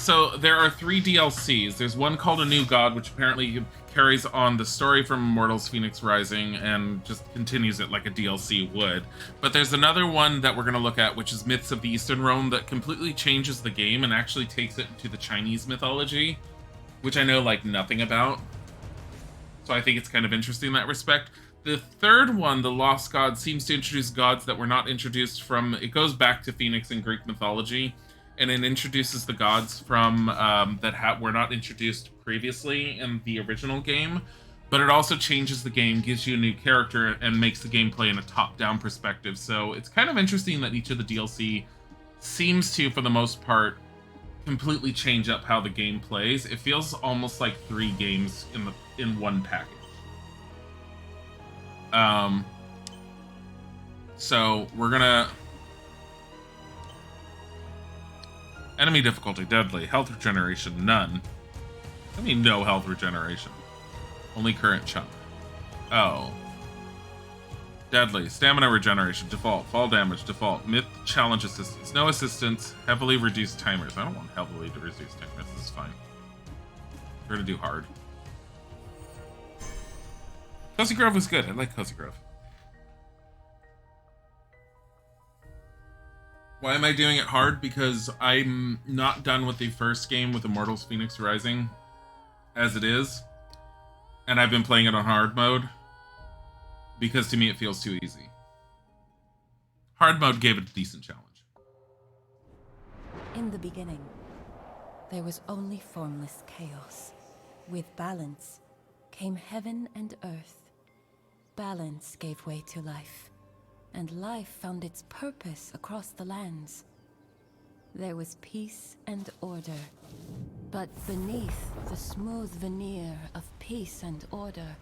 So there are 3 DLCs. There's one called A New God, which apparently carries on the story from Immortals Fenyx Rising and just continues it like a DLC would. But there's another one that we're going to look at, which is Myths of the Eastern Realm, that completely changes the game and actually takes it into the Chinese mythology, which I know like nothing about. So I think it's kind of interesting in that respect. The third one, The Lost God, seems to introduce gods that were not introduced from... It goes back to Fenyx and Greek mythology, and it introduces the gods from that were not introduced previously in the original game. But it also changes the game, gives you a new character, and makes the gameplay in a top-down perspective. So it's kind of interesting that each of the DLC seems to, for the most part, completely change up how the game plays. It feels almost like 3 games in one package. So we're gonna... Enemy difficulty, deadly. Health regeneration, none. I mean, no health regeneration. Only current chunk. Oh. Deadly. Stamina regeneration, default. Fall damage, default. Myth challenge assistance. No assistance. Heavily reduced timers. I don't want heavily reduced timers. This is fine. We're gonna do hard. Cozy Grove was good. I like Cozy Grove. Why am I doing it hard? Because I'm not done with the first game with Immortals Fenyx Rising as it is. And I've been playing it on hard mode. Because to me it feels too easy. Hard mode gave it a decent challenge. In the beginning, there was only formless chaos. With balance came heaven and earth. Balance gave way to life. And life found its purpose across the lands. There was peace and order. But beneath the smooth veneer of peace and order,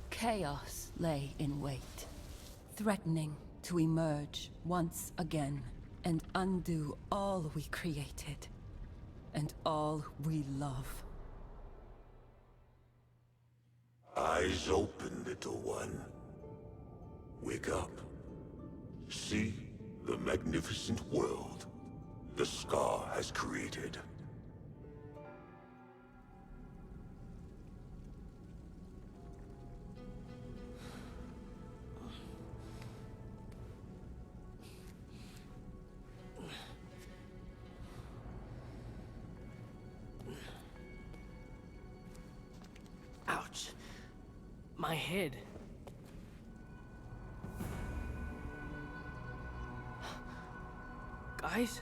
chaos lay in wait, threatening to emerge once again and undo all we created and all we love. Eyes open, little one. Wake up. See the magnificent world the Scar has created. Ouch. My head. Guys?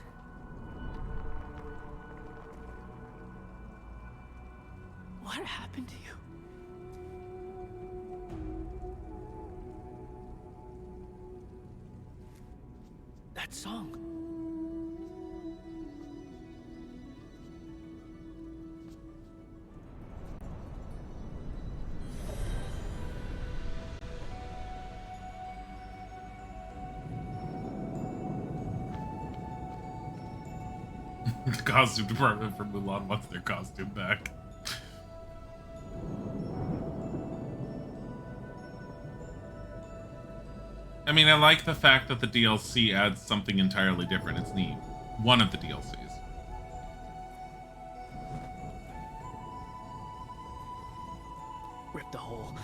What happened to you? That song. The costume department for Mulan wants their costume back. I mean, I like the fact that the DLC adds something entirely different. It's neat. One of the DLCs. Ripped the hole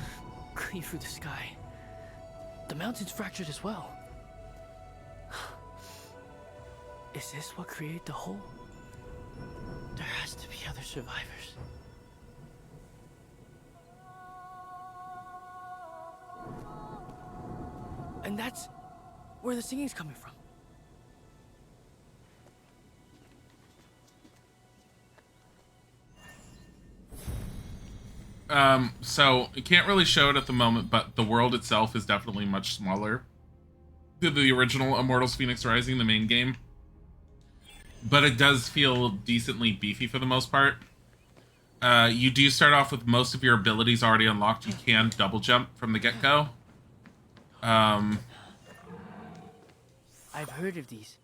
clean through the sky. The mountain's fractured as well. Is this what created the hole? There has to be other survivors. And that's where the singing's coming from. So you can't really show it at the moment, but the world itself is definitely much smaller than the original Immortals Fenyx Rising, the main game. But it does feel decently beefy for the most part. You do start off with most of your abilities already unlocked. You can double jump from the get-go. I've heard of these.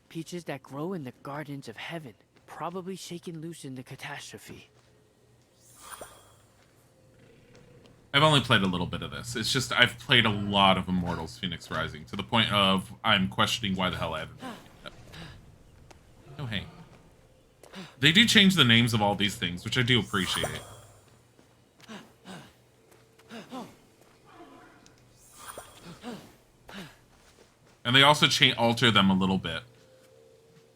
Peaches that grow in the gardens of heaven, probably shaken loose in the catastrophe. I've only played a little bit of this. It's just I've played a lot of Immortals Fenyx Rising to the point of I'm questioning why the hell I haven't. Oh, hey. They do change the names of all these things, which I do appreciate. And they also alter them a little bit.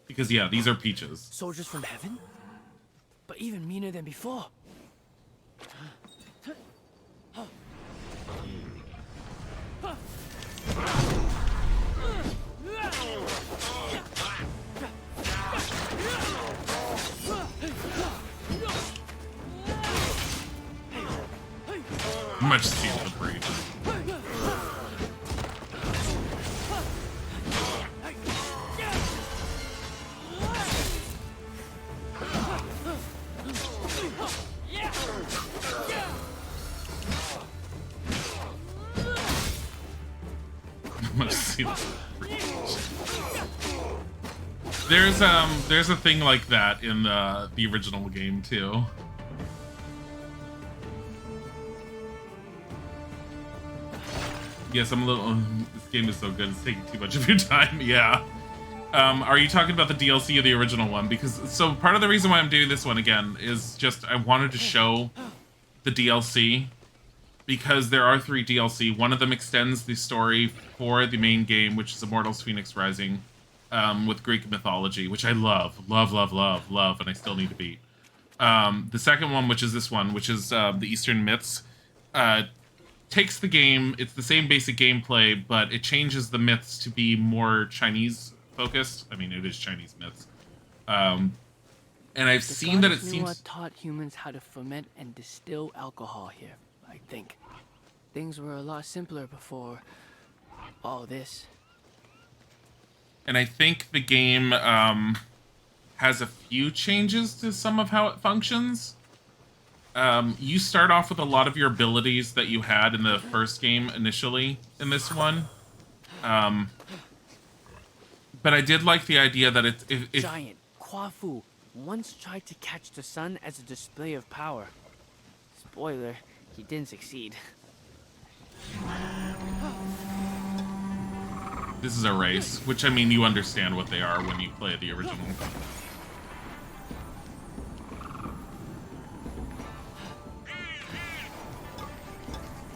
Because, yeah, these are peaches. Soldiers from heaven? But even meaner than before. Much see the breach. Much see the breach. There's a thing like that in the original game too. Yes, I'm a little. This game is so good. It's taking too much of your time. Yeah. Are you talking about the DLC or the original one? Because so part of the reason why I'm doing this one again is just I wanted to show the DLC because there are 3 DLC. One of them extends the story for the main game, which is Immortals: Fenyx Rising, with Greek mythology, which I love, and I still need to beat. The second one, which is this one, which is the Eastern Myths. Takes the game, it's the same basic gameplay, but it changes the myths to be more Chinese focused. I mean, it is Chinese myths. And I've seen that it seems taught humans how to ferment and distill alcohol here, I think. Things were a lot simpler before all this. And I think the game has a few changes to some of how it functions. You start off with a lot of your abilities that you had in the first game initially in this one. But I did like the idea that if Giant Kwafu once tried to catch the sun as a display of power. Spoiler, he didn't succeed. This is a race, which I mean you understand what they are when you play the original.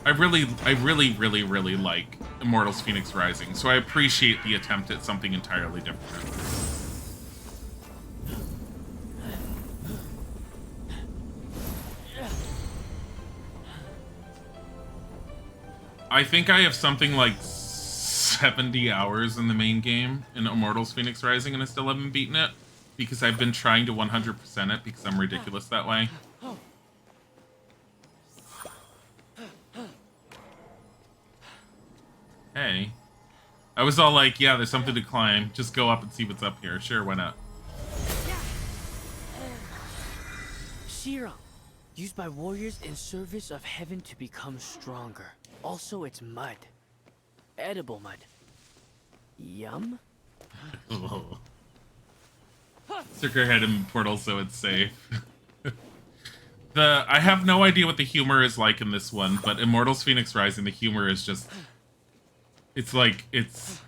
I really like Immortals: Fenyx Rising, so I appreciate the attempt at something entirely different. I think I have something like 70 hours in the main game in Immortals: Fenyx Rising, and I still haven't beaten it, because I've been trying to 100% it, because I'm ridiculous that way. Hey. I was all like, yeah, there's something to climb. Just go up and see what's up here. Sure, why not? Shira, used by warriors in service of heaven to become stronger. Also, it's mud. Edible mud. Yum? Stick her head in portal so it's safe. I have no idea what the humor is like in this one, but Immortals: Fenyx Rising, the humor is just... It's like, it's...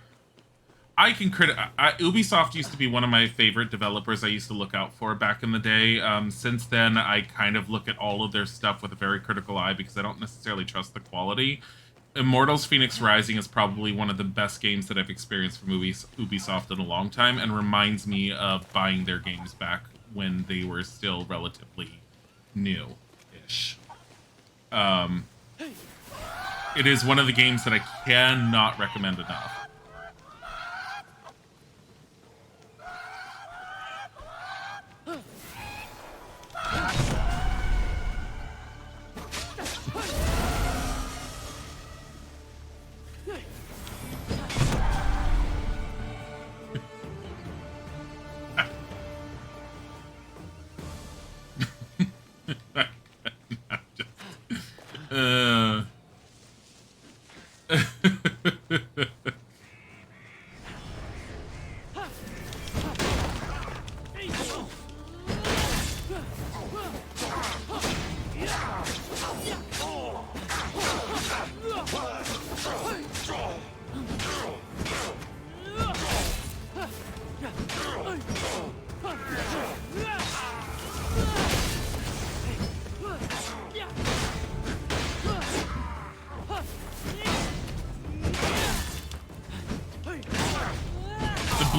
Ubisoft used to be one of my favorite developers I used to look out for back in the day. Since then, I kind of look at all of their stuff with a very critical eye because I don't necessarily trust the quality. Immortals: Fenyx Rising is probably one of the best games that I've experienced from Ubisoft in a long time, and reminds me of buying their games back when they were still relatively new-ish. It is one of the games that I cannot recommend enough.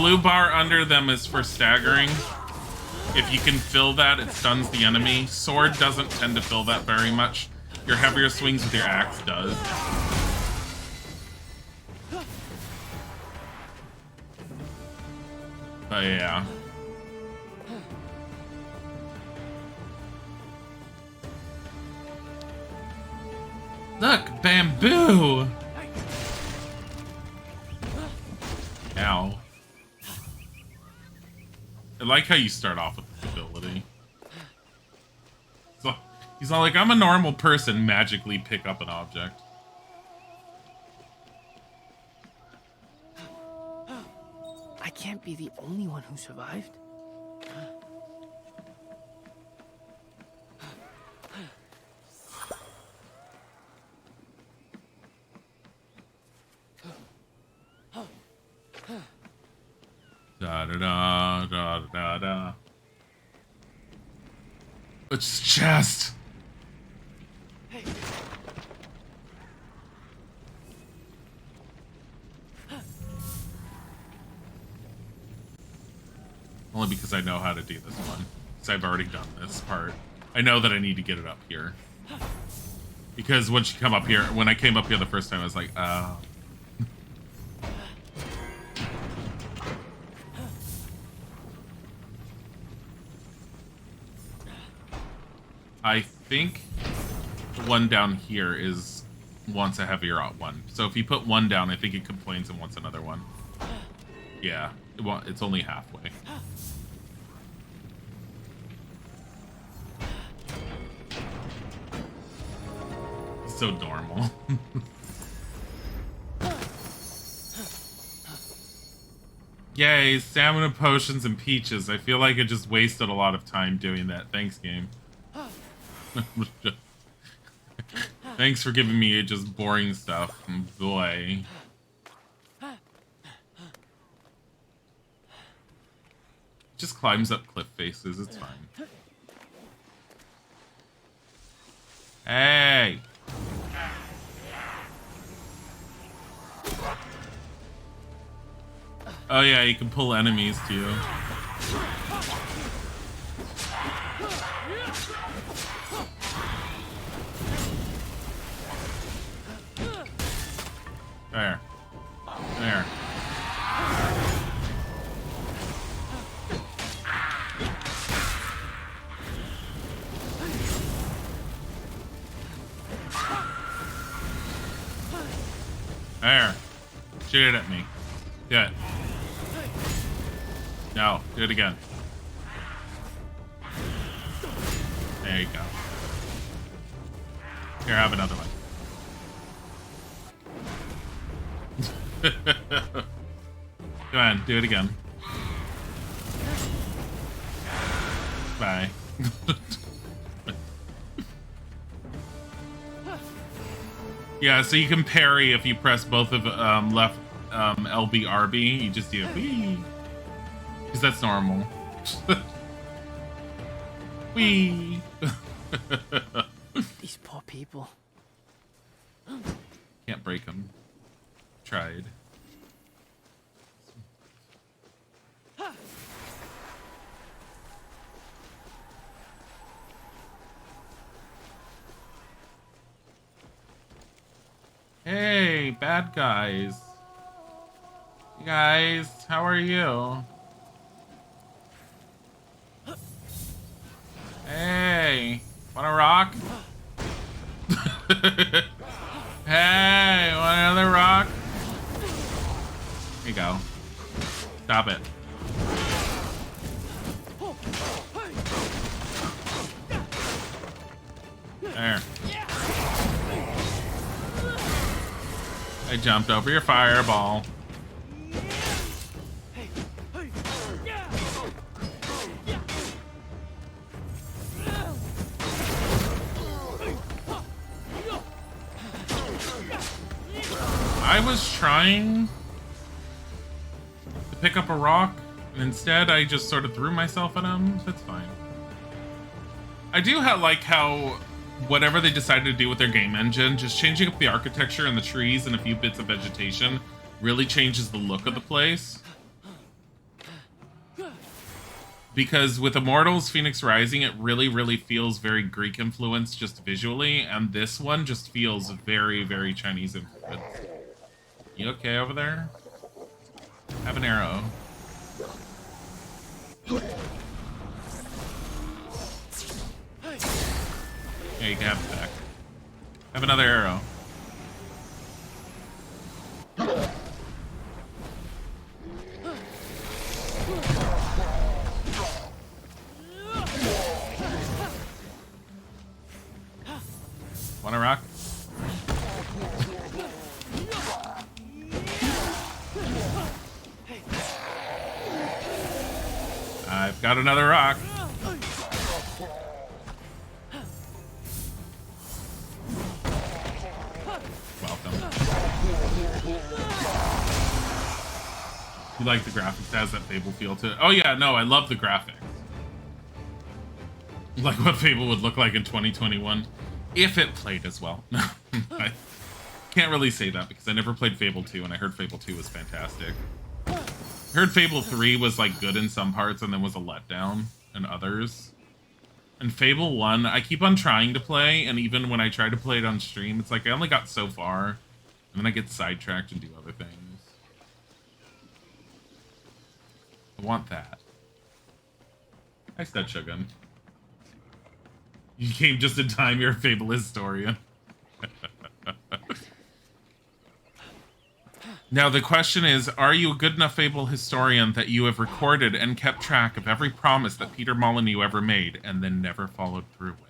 blue bar under them is for staggering. If you can fill that, it stuns the enemy. Sword doesn't tend to fill that very much. Your heavier swings with your axe does. But yeah. Look, bamboo! Ow. I like how you start off with this ability. So, he's all like, I'm a normal person, magically pick up an object. I can't be the only one who survived. Da da da da da da. It's chest. Hey. Only because I know how to do this one. Because I've already done this part. I know that I need to get it up here. Because when I came up here the first time, I was like, I think the one down here wants a heavier one. So if you put one down, I think it complains and wants another one. Yeah, it's only halfway. So normal. Yay, stamina potions and peaches. I feel like I just wasted a lot of time doing that. Thanks, game. Thanks for giving me just boring stuff. Boy. Just climbs up cliff faces. It's fine. Hey! Oh yeah, you can pull enemies too. There. There. There. Shoot it at me. Do it. No, do it again. There you go. Here, have another one. Go on, do it again. Bye. Yeah, so you can parry if you press both of left LB RB. You just do a wee. Because that's normal. Wee. These poor people. Can't break them. Tried. Hey, bad guys. You guys, how are you? Hey, wanna rock? Hey, want another rock? Here you go. Stop it. There. I jumped over your fireball. I was trying to pick up a rock, and instead I just sort of threw myself at him. That's fine. I do like how whatever they decided to do with their game engine, just changing up the architecture and the trees and a few bits of vegetation really changes the look of the place. because with Immortals Phoenix Rising, it really, really feels very Greek influenced just visually, and this one just feels very, very Chinese influenced. You okay over there? Have an arrow. Yeah, you can have it back. Have another arrow. Want a rock? I've got another rock. Welcome. You like the graphics? It has that Fable feel to it. Oh yeah, no, I love the graphics. Like what Fable would look like in 2021. If it played as well. No, I can't really say that because I never played Fable 2 and I heard Fable 2 was fantastic. I heard Fable 3 was like good in some parts and then was a letdown in others. And Fable 1, I keep on trying to play, and even when I try to play it on stream, it's like I only got so far, and then I get sidetracked and do other things. I want that. Hi, Stud Shogun. You came just in time, you're a Fable historian. Now, the question is, are you a good enough Fable historian that you have recorded and kept track of every promise that Peter Molyneux ever made and then never followed through with?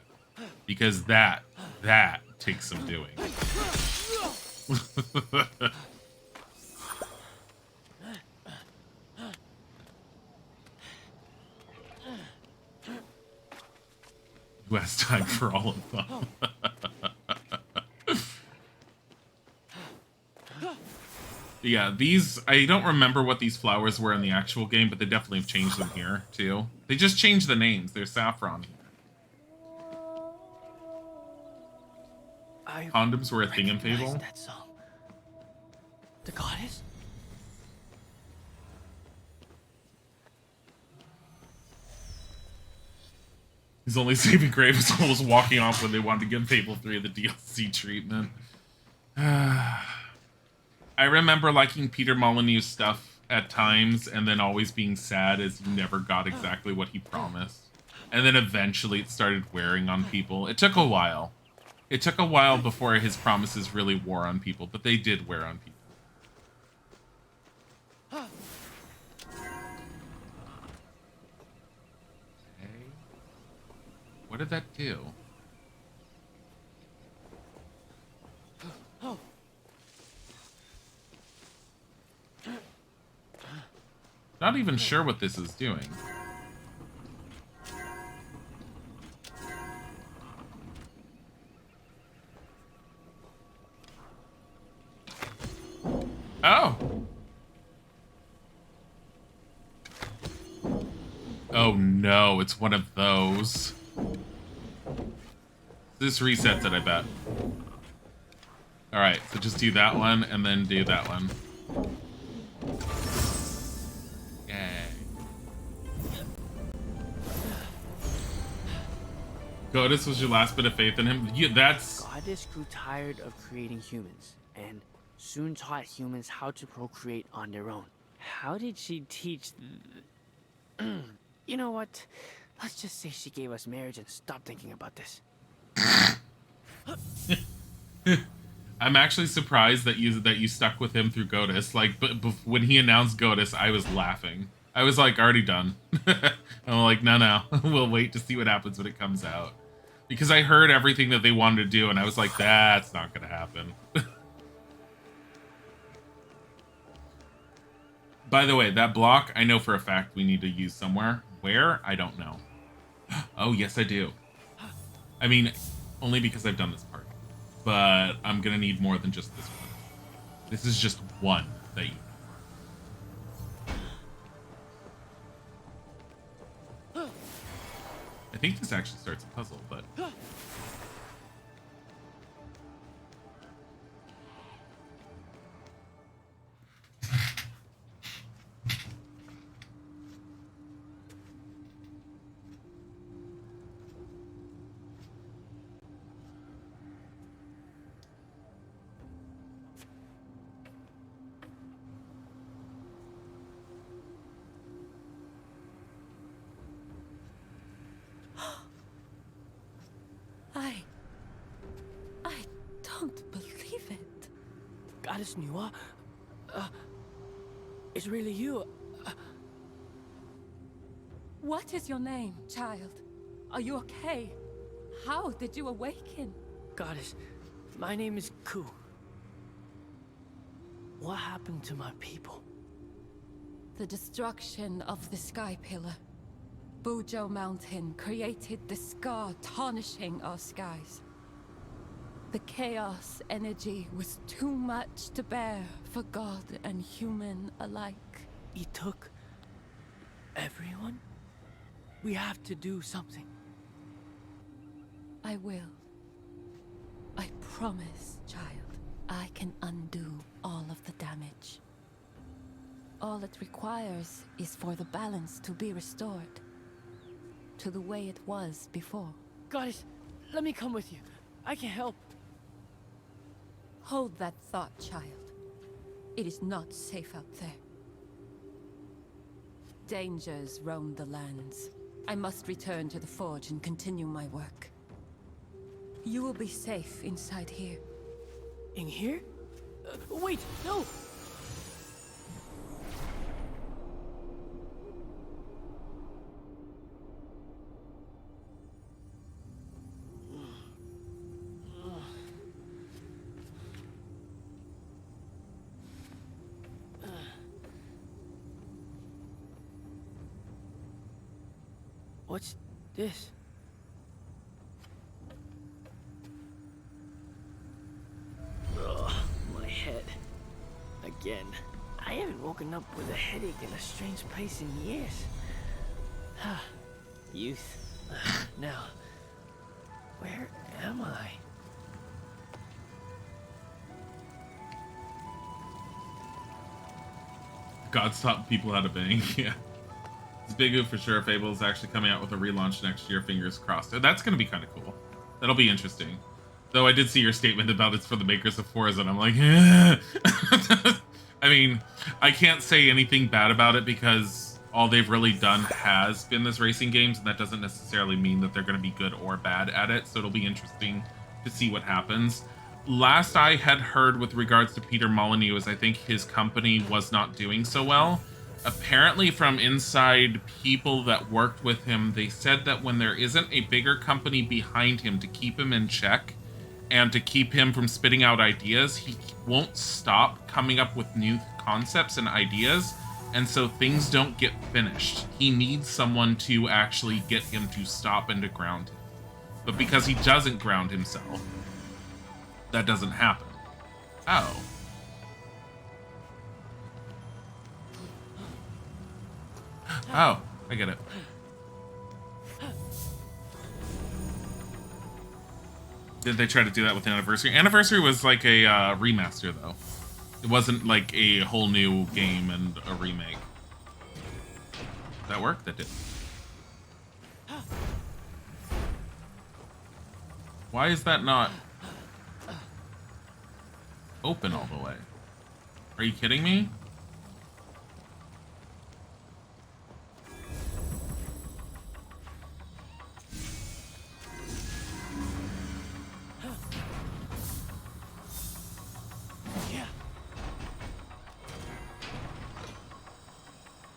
Because that takes some doing. Who has time for all of them? Yeah, these, I don't remember what these flowers were in the actual game, but they definitely have changed them here, too. They just changed the names. They're saffron here. Condoms were a thing in Fable. That song. The goddess? He's only saving Graves almost walking off when they wanted to give Fable 3 the DLC treatment. I remember liking Peter Molyneux's stuff at times and then always being sad as he never got exactly what he promised. And then eventually it started wearing on people. It took a while. It took a while before his promises really wore on people, but they did wear on people. Okay. What did that do? Not even sure what this is doing. Oh! Oh no, it's one of those. This resets it, I bet. Alright, so just do that one and then do that one. Goddess was your last bit of faith in him? That's... Goddess grew tired of creating humans, and soon taught humans how to procreate on their own. How did she teach... You know what? Let's just say she gave us marriage and stop thinking about this. I'm actually surprised that you stuck with him through Goddess. Like, but when he announced Goddess, I was laughing. I was like, already done. I'm like, no, we'll wait to see what happens when it comes out. Because I heard everything that they wanted to do, and I was like, that's not going to happen. By the way, that block, I know for a fact we need to use somewhere. Where? I don't know. Oh, yes, I do. I mean, only because I've done this part. But I'm going to need more than just this one. This is just one that you... I think this actually starts a puzzle, but... Goddess Nuwa? It's really you. What is your name, child? Are you okay? How did you awaken? Goddess, my name is Ku. What happened to my people? The destruction of the Sky Pillar. Bujo Mountain created the scar tarnishing our skies. The chaos energy was too much to bear for God and human alike. He took everyone? We have to do something. I will. I promise, child. I can undo all of the damage. All it requires is for the balance to be restored to the way it was before. Goddess, let me come with you. I can help. Hold that thought, child. It is not safe out there. Dangers roam the lands. I must return to the forge and continue my work. You will be safe inside here. In here? Wait, no! What's this? Ugh, my head. Again. I haven't woken up with a headache in a strange place in years. Youth. Now, where am I? God taught people how to bang. Yeah. It's big oof for sure. Fable is actually coming out with a relaunch next year. Fingers crossed. That's going to be kind of cool. That'll be interesting. Though I did see your statement about it's for the makers of Forza, and I'm like, eh. I mean, I can't say anything bad about it because all they've really done has been this racing games, and that doesn't necessarily mean that they're going to be good or bad at it. So it'll be interesting to see what happens. Last I had heard with regards to Peter Molyneux is I think his company was not doing so well. Apparently from inside people that worked with him, they said that when there isn't a bigger company behind him to keep him in check and to keep him from spitting out ideas, he won't stop coming up with new concepts and ideas, and so things don't get finished. He needs someone to actually get him to stop and to ground him. But because he doesn't ground himself, that doesn't happen. Oh. Oh, I get it. Did they try to do that with Anniversary? Anniversary was like a remaster, though. It wasn't like a whole new game and a remake. Did that work? That did. Why is that not open all the way? Are you kidding me?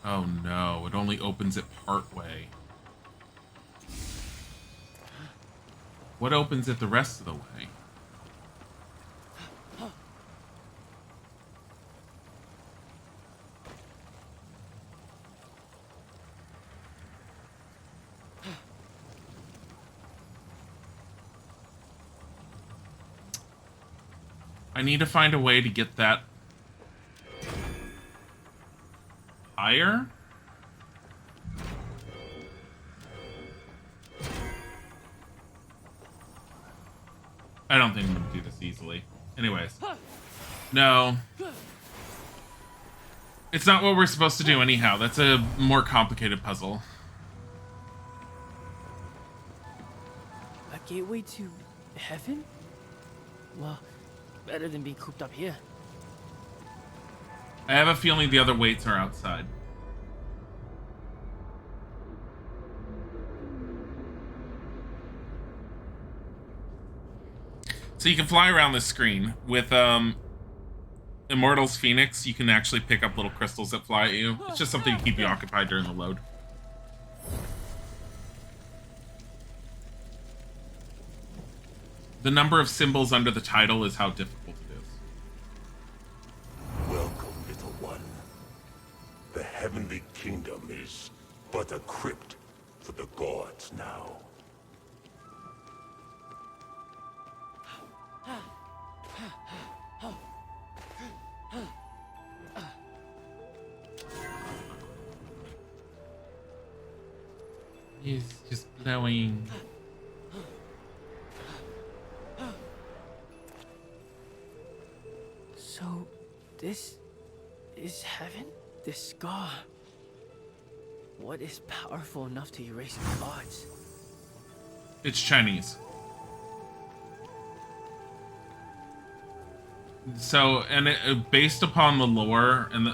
Oh no, it only opens it part way. What opens it the rest of the way? I need to find a way to get that higher. I don't think I'm gonna do this easily. Anyways. No. It's not what we're supposed to do anyhow. That's a more complicated puzzle. A gateway to heaven? Well, better than being cooped up here. I have a feeling the other weights are outside. So you can fly around the screen with Immortals Fenyx, you can actually pick up little crystals that fly at you. It's just something to keep you occupied during the load. The number of symbols under the title is how difficult it is. Welcome, little one. The heavenly kingdom is but a crypt for the gods now. He's just blowing. So, this is heaven? This scar. What is powerful enough to erase the odds? It's Chinese. So, and based upon the lore and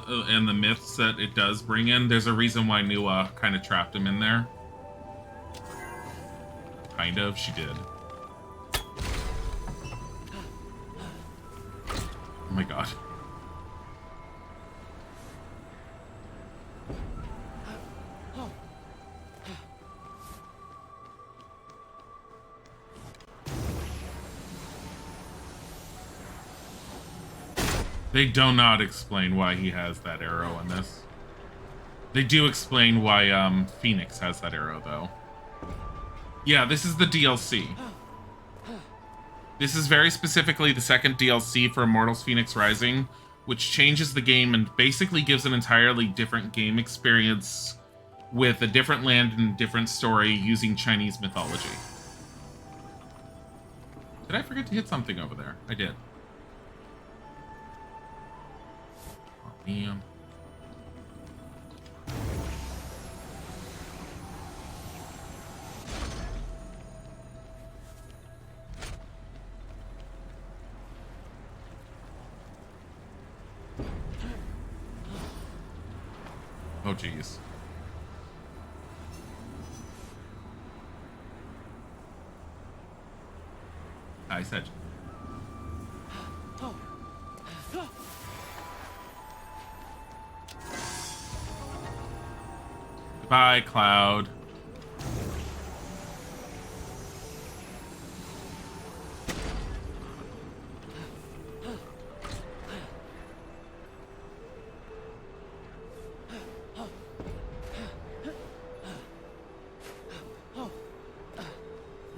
the myths that it does bring in, there's a reason why Nua kind of trapped him in there. Kind of, she did. Oh my god. They do not explain why he has that arrow in this. They do explain why Fenyx has that arrow, though. Yeah, this is the DLC. This is very specifically the second DLC for Immortals Fenyx Rising, which changes the game and basically gives an entirely different game experience with a different land and a different story using Chinese mythology. Did I forget to hit something over there? I did. Oh, man. Oh, geez. I said. Goodbye, Cloud.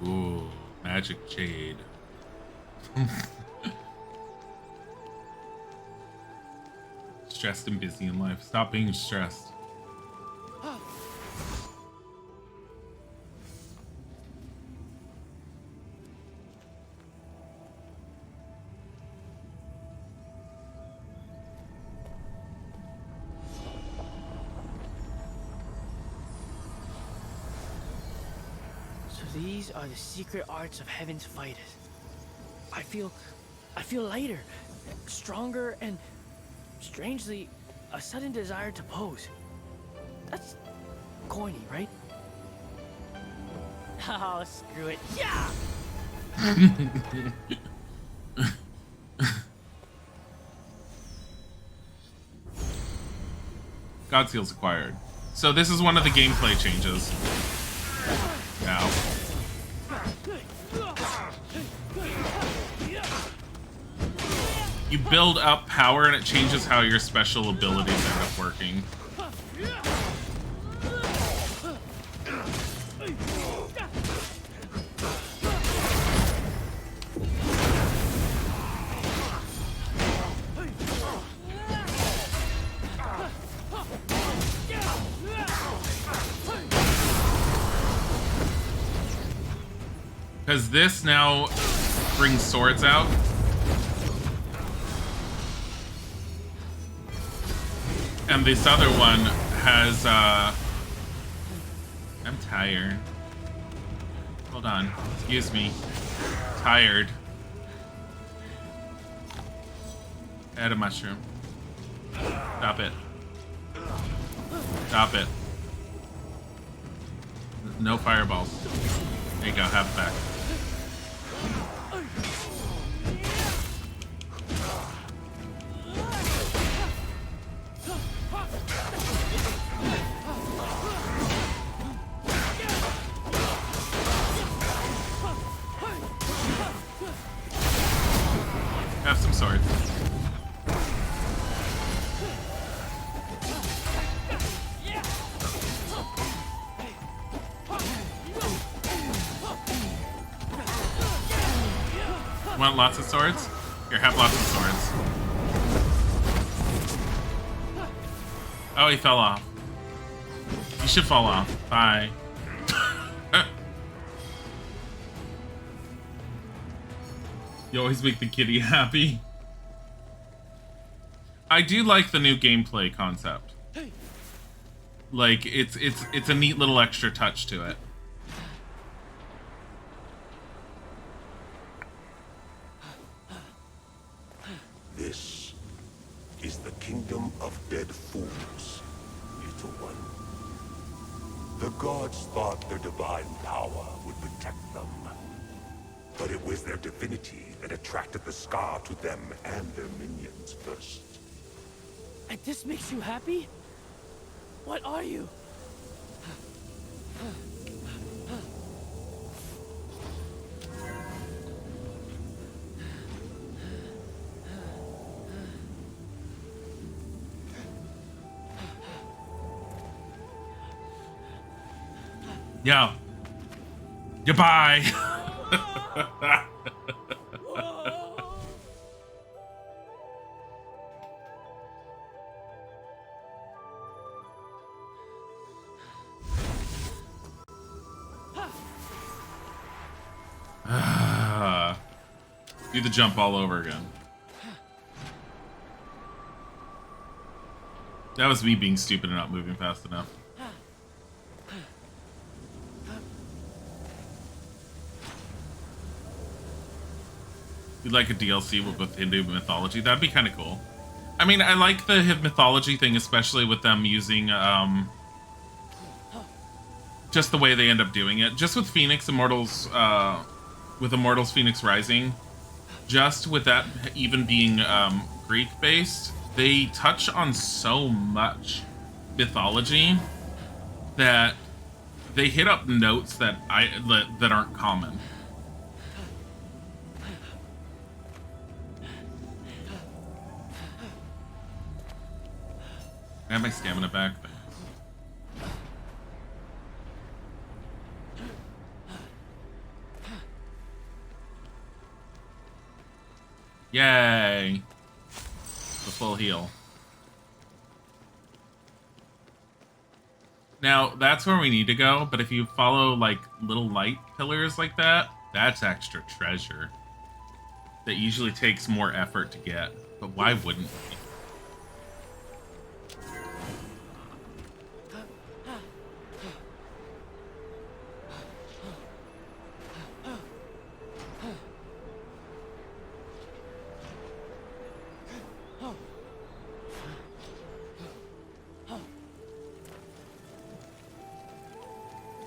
Ooh, magic jade. Stressed and busy in life. Stop being stressed. These are the secret arts of heaven's fighters. I feel lighter, stronger, and strangely, a sudden desire to pose. That's corny, right? Oh, screw it. Yeah! God Seals acquired. So this is one of the gameplay changes. Now. You build up power and it changes how your special abilities end up working. Because this now brings swords out. And this other one has, I'm tired. Hold on. Excuse me. Tired. Add a mushroom. Stop it. Stop it. No fireballs. There you go. Have it back. have some swords. Want lots of swords? Here, have lots of swords. Oh, he fell off. You should fall off. Bye. You always make the kitty happy. I do like the new gameplay concept. Like, it's a neat little extra touch to it. This is the kingdom of dead fools, little one. The gods thought their divine power would protect them. But it was their divinity that attracted the scar to them and their minions first. And this makes you happy? What are you? Yo. Goodbye. Do the jump all over again. That was me being stupid and not moving fast enough. You'd like a DLC with Hindu mythology? That'd be kind of cool. I mean, I like the mythology thing, especially with them using, just the way they end up doing it. Just with Fenyx Immortals, with Immortals Fenyx Rising, just with that even being, Greek-based, they touch on so much mythology that they hit up notes that that aren't common. I have my stamina back. Yay! The full heal. Now, that's where we need to go, but if you follow, like, little light pillars like that, that's extra treasure. That usually takes more effort to get, but why wouldn't we?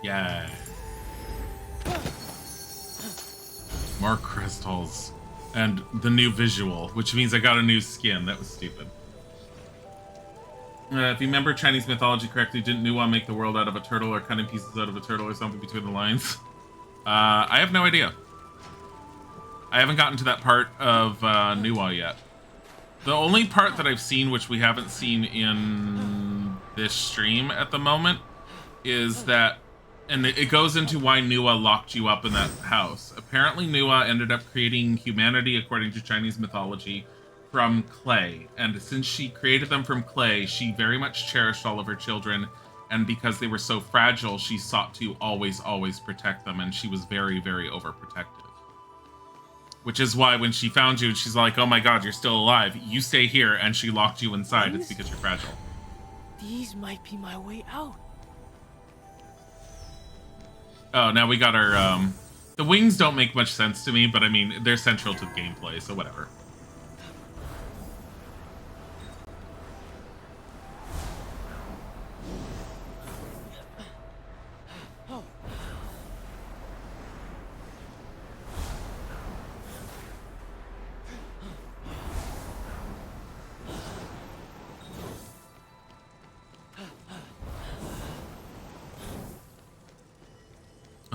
Yeah. More crystals. And the new visual, which means I got a new skin. That was stupid. If you remember Chinese mythology correctly, didn't Nuwa make the world out of a turtle or cutting pieces out of a turtle or something between the lines? I have no idea. I haven't gotten to that part of Nuwa yet. The only part that I've seen, which we haven't seen in this stream at the moment, is that, and it goes into why Nuwa locked you up in that house. Apparently Nuwa ended up creating humanity, according to Chinese mythology, from clay. And since she created them from clay, she very much cherished all of her children. And because they were so fragile, she sought to always, always protect them. And she was very, very overprotective. Which is why when she found you, she's like, oh my god, you're still alive. You stay here, and she locked you inside. It's because you're fragile. These might be my way out. Oh, now we got our, the wings don't make much sense to me, but I mean, they're central to the gameplay, so whatever.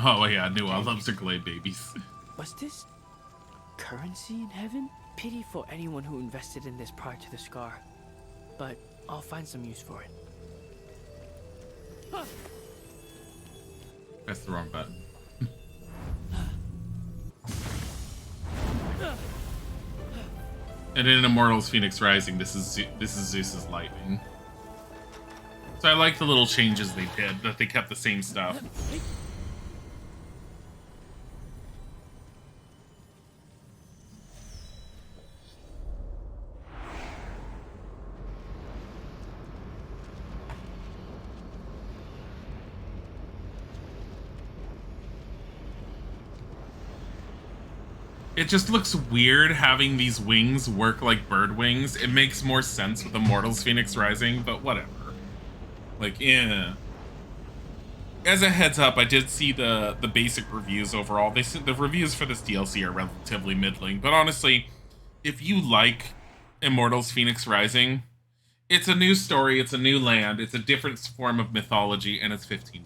Oh yeah, Nuwa loves her clay babies. Was this currency in heaven? Pity for anyone who invested in this prior to the scar. But I'll find some use for it. Press the wrong button. And in Immortals Fenyx Rising, this is Zeus's lightning. So I like the little changes they did, that they kept the same stuff. It just looks weird having these wings work like bird wings. It makes more sense with Immortals Fenyx Rising, but whatever. Like, yeah. As a heads up, I did see the basic reviews overall. They said the reviews for this DLC are relatively middling, but honestly, if you like Immortals Fenyx Rising, it's a new story, it's a new land, it's a different form of mythology, and it's $15.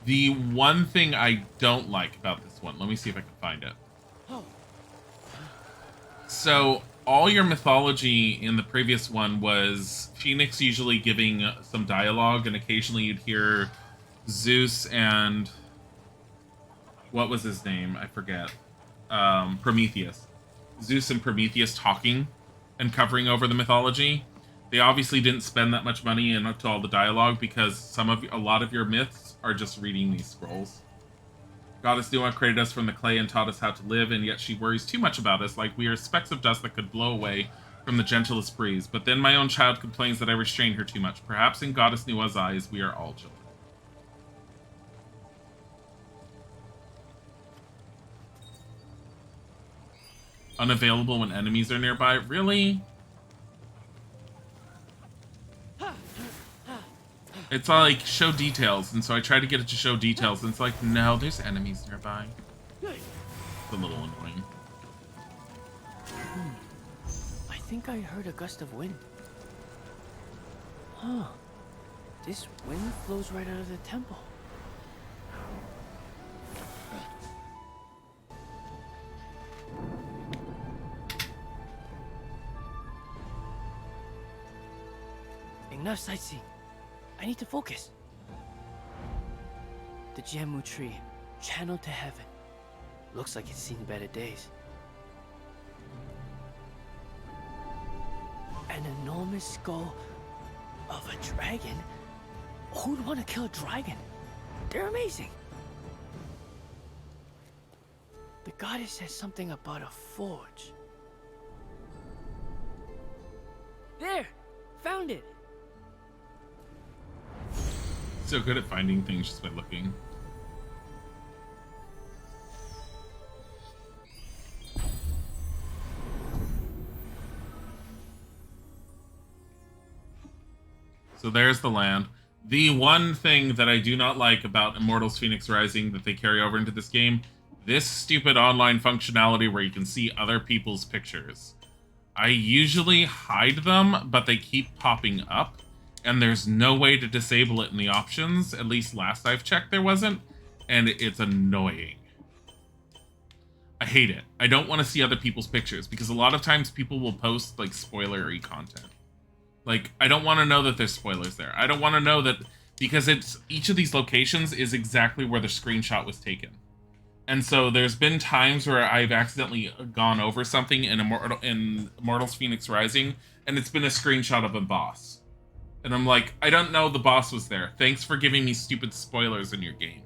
The one thing I don't like about this one, let me see if I can find it. So, all your mythology in the previous one was Fenyx usually giving some dialogue, and occasionally you'd hear Zeus and... what was his name? I forget. Prometheus. Zeus and Prometheus talking and covering over the mythology. They obviously didn't spend that much money into all the dialogue because a lot of your myths are just reading these scrolls. Goddess Nua created us from the clay and taught us how to live, and yet she worries too much about us, like we are specks of dust that could blow away from the gentlest breeze. But then my own child complains that I restrain her too much. Perhaps in Goddess Nua's eyes, we are all children. Unavailable when enemies are nearby? Really? It's like, show details, and so I try to get it to show details, and it's like, no, there's enemies nearby. It's a little annoying. I think I heard a gust of wind. Huh. This wind flows right out of the temple. Enough sightseeing. I need to focus. The Jammu tree, channeled to heaven. Looks like it's seen better days. An enormous skull of a dragon? Who'd want to kill a dragon? They're amazing. The goddess says something about a forge. There! Found it! So good at finding things just by looking. So there's the land. The one thing that I do not like about Immortals Fenyx Rising that they carry over into this game, this stupid online functionality where you can see other people's pictures. I usually hide them, but they keep popping up. And there's no way to disable it in the options. At least last I've checked there wasn't. And it's annoying. I hate it. I don't want to see other people's pictures because a lot of times people will post like spoilery content. Like, I don't want to know that there's spoilers there. I don't want to know that because it's each of these locations is exactly where the screenshot was taken. And so there's been times where I've accidentally gone over something in Immortals Fenyx Rising and it's been a screenshot of a boss. And I'm like, I don't know the boss was there. Thanks for giving me stupid spoilers in your game.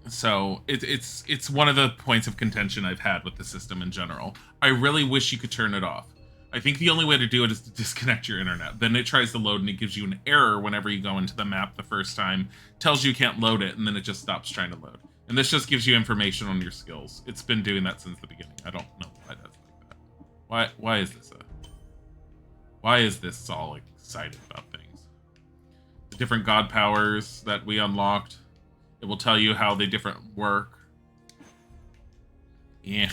So it's one of the points of contention I've had with the system in general. I really wish you could turn it off. I think the only way to do it is to disconnect your internet. Then it tries to load and it gives you an error whenever you go into the map the first time. Tells you can't load it and then it just stops trying to load. And this just gives you information on your skills. It's been doing that since the beginning. I don't know why that's like that. Why is this Why is this all excited about things? The different god powers that we unlocked. It will tell you how they different work. Yeah.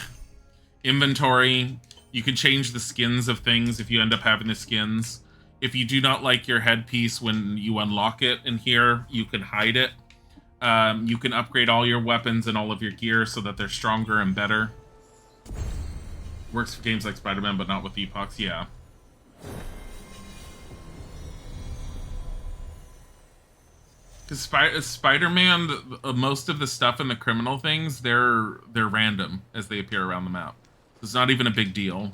Inventory. You can change the skins of things if you end up having the skins. If you do not like your headpiece when you unlock it in here, you can hide it. You can upgrade all your weapons and all of your gear so that they're stronger and better. Works for games like Spider-Man, but not with Epochs, yeah. Because Spider-Man, most of the stuff and the criminal things, they're random as they appear around the map. It's not even a big deal.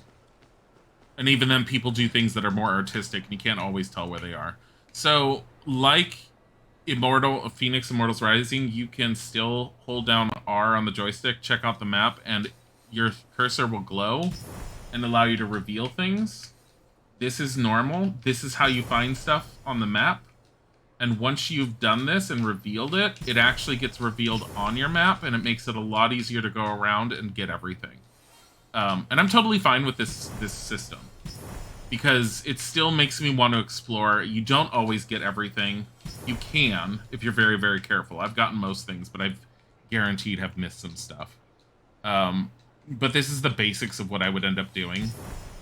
And even then, people do things that are more artistic, and you can't always tell where they are. So, like Fenyx Immortals Rising, you can still hold down R on the joystick, check out the map, and your cursor will glow and allow you to reveal things. This is normal. This is how you find stuff on the map. And once you've done this and revealed it, it actually gets revealed on your map, and it makes it a lot easier to go around and get everything. And I'm totally fine with this system, because it still makes me want to explore. You don't always get everything. You can, if you're very, very careful. I've gotten most things, but I've guaranteed have missed some stuff. But this is the basics of what I would end up doing,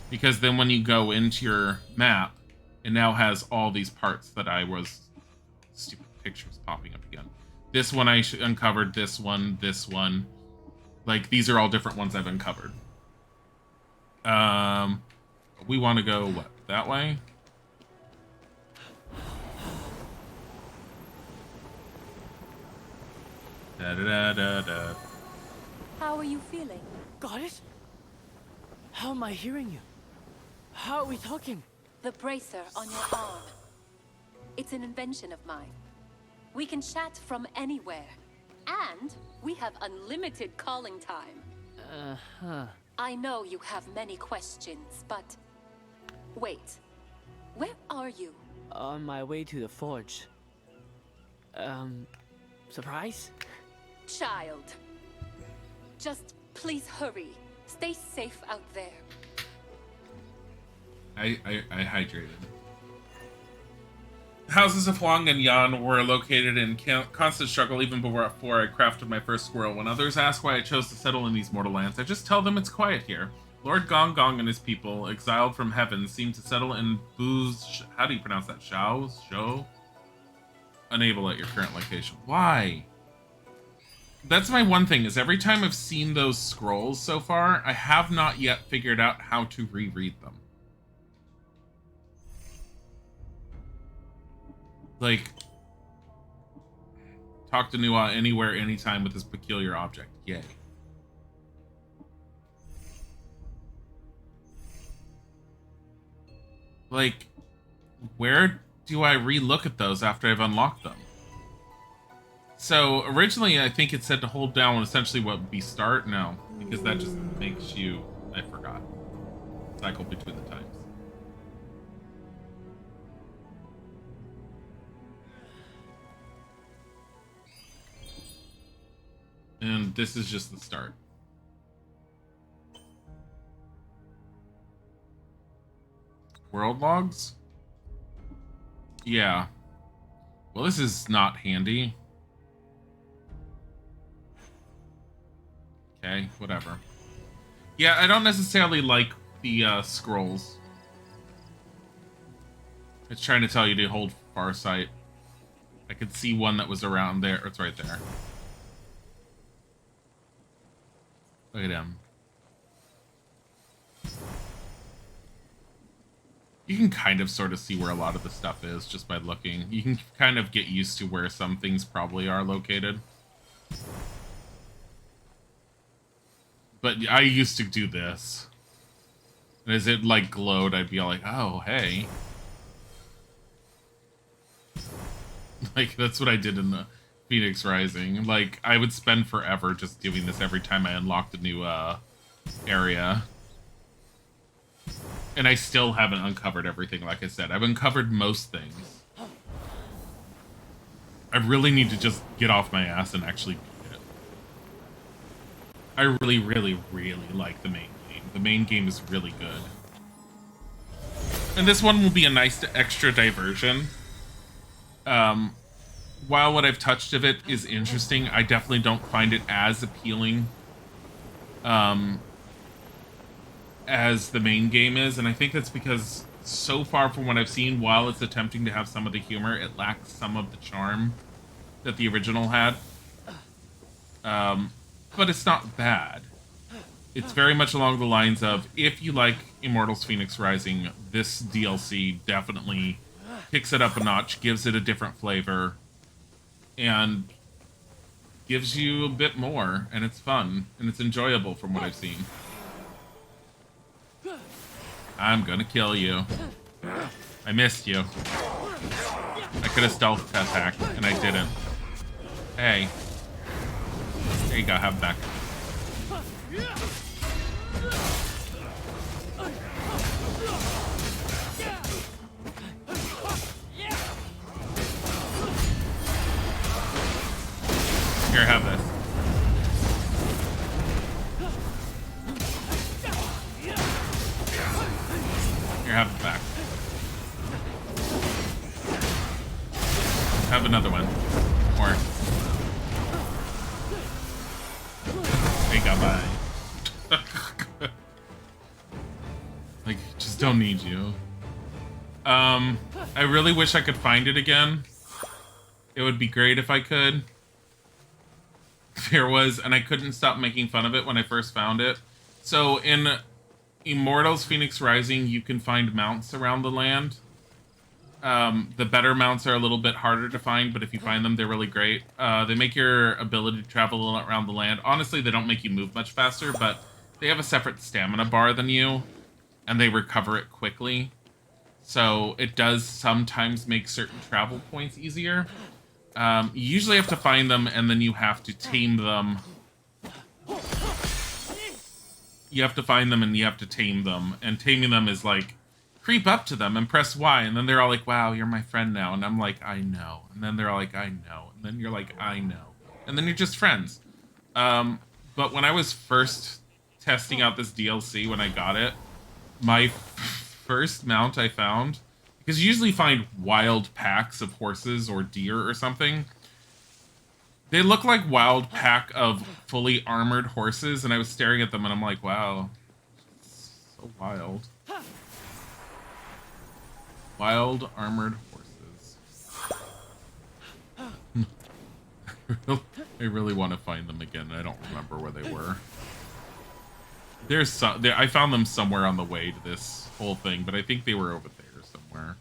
because then when you go into your map, it now has all these parts that I was... Stupid pictures popping up again. This one I uncovered, this one. Like, these are all different ones I've uncovered. We want to go, what, that way? Da-da-da-da-da. How are you feeling? Goddess? How am I hearing you? How are we talking? The bracer on your arm. It's an invention of mine. We can chat from anywhere. And we have unlimited calling time. Uh-huh. I know you have many questions, but... Wait. Where are you? On my way to the forge. Surprise? Child. Just please hurry. Stay safe out there. I hydrated. Houses of Huang and Yan were located in constant struggle even before I crafted my first squirrel. When others ask why I chose to settle in these mortal lands, I just tell them it's quiet here. Lord Gong Gong and his people, exiled from heaven, seem to settle in Boo's... How do you pronounce that? Shou? Unable at your current location. Why? That's my one thing, is every time I've seen those scrolls so far, I have not yet figured out how to reread them. Like, talk to Nua anywhere, anytime with this peculiar object. Yay. Like, where do I re-look at those after I've unlocked them? So, originally I think it said to hold down essentially what would be start. No, because that just makes you... I forgot. Cycle between the times. And this is just the start. World logs? Yeah. Well, this is not handy. Okay, whatever. Yeah, I don't necessarily like the scrolls. It's trying to tell you to hold Farsight. I could see one that was around there. It's right there. Look at him. You can kind of sort of see where a lot of the stuff is just by looking. You can kind of get used to where some things probably are located. But I used to do this. And as it like glowed, I'd be all like, oh, hey. Like, that's what I did in the Fenyx Rising. Like, I would spend forever just doing this every time I unlocked a new area. And I still haven't uncovered everything, like I said. I've uncovered most things. I really need to just get off my ass and actually beat it. I really, really, really like the main game. The main game is really good. And this one will be a nice extra diversion. While what I've touched of it is interesting, I definitely don't find it as appealing as the main game is, and I think that's because so far from what I've seen, while it's attempting to have some of the humor, it lacks some of the charm that the original had. But it's not bad. It's very much along the lines of, if you like Immortals Fenyx Rising, this DLC definitely picks it up a notch, gives it a different flavor, and gives you a bit more, and it's fun, and it's enjoyable from what I've seen. I'm gonna kill you. I missed you. I could have stealth attacked, and I didn't. Hey. There you go, have it back. Here, have this. Here, have it back. Have another one. More. There you go, bye. Like, just don't need you. I really wish I could find it again. It would be great if I could. There was, and I couldn't stop making fun of it when I first found it. So in Immortals Fenyx Rising, you can find mounts around the land. The better mounts are a little bit harder to find, but if you find them, they're really great. They make your ability to travel around the land. Honestly, they don't make you move much faster, but they have a separate stamina bar than you, and they recover it quickly. So it does sometimes make certain travel points easier. You usually have to find them, and then you have to tame them. You have to find them, and you have to tame them. And taming them is like, creep up to them and press Y, and then they're all like, wow, you're my friend now. And I'm like, I know. And then they're all like, I know. And then you're like, I know. And then you're just friends. But when I was first testing out this DLC, when I got it, my first mount I found, because you usually find wild packs of horses or deer or something. They look like wild pack of fully armored horses, and I was staring at them and I'm like, wow, so wild. Wild armored horses. I really want to find them again. I don't remember where they were. There's some. I found them somewhere on the way to this whole thing, but I think they were over there somewhere.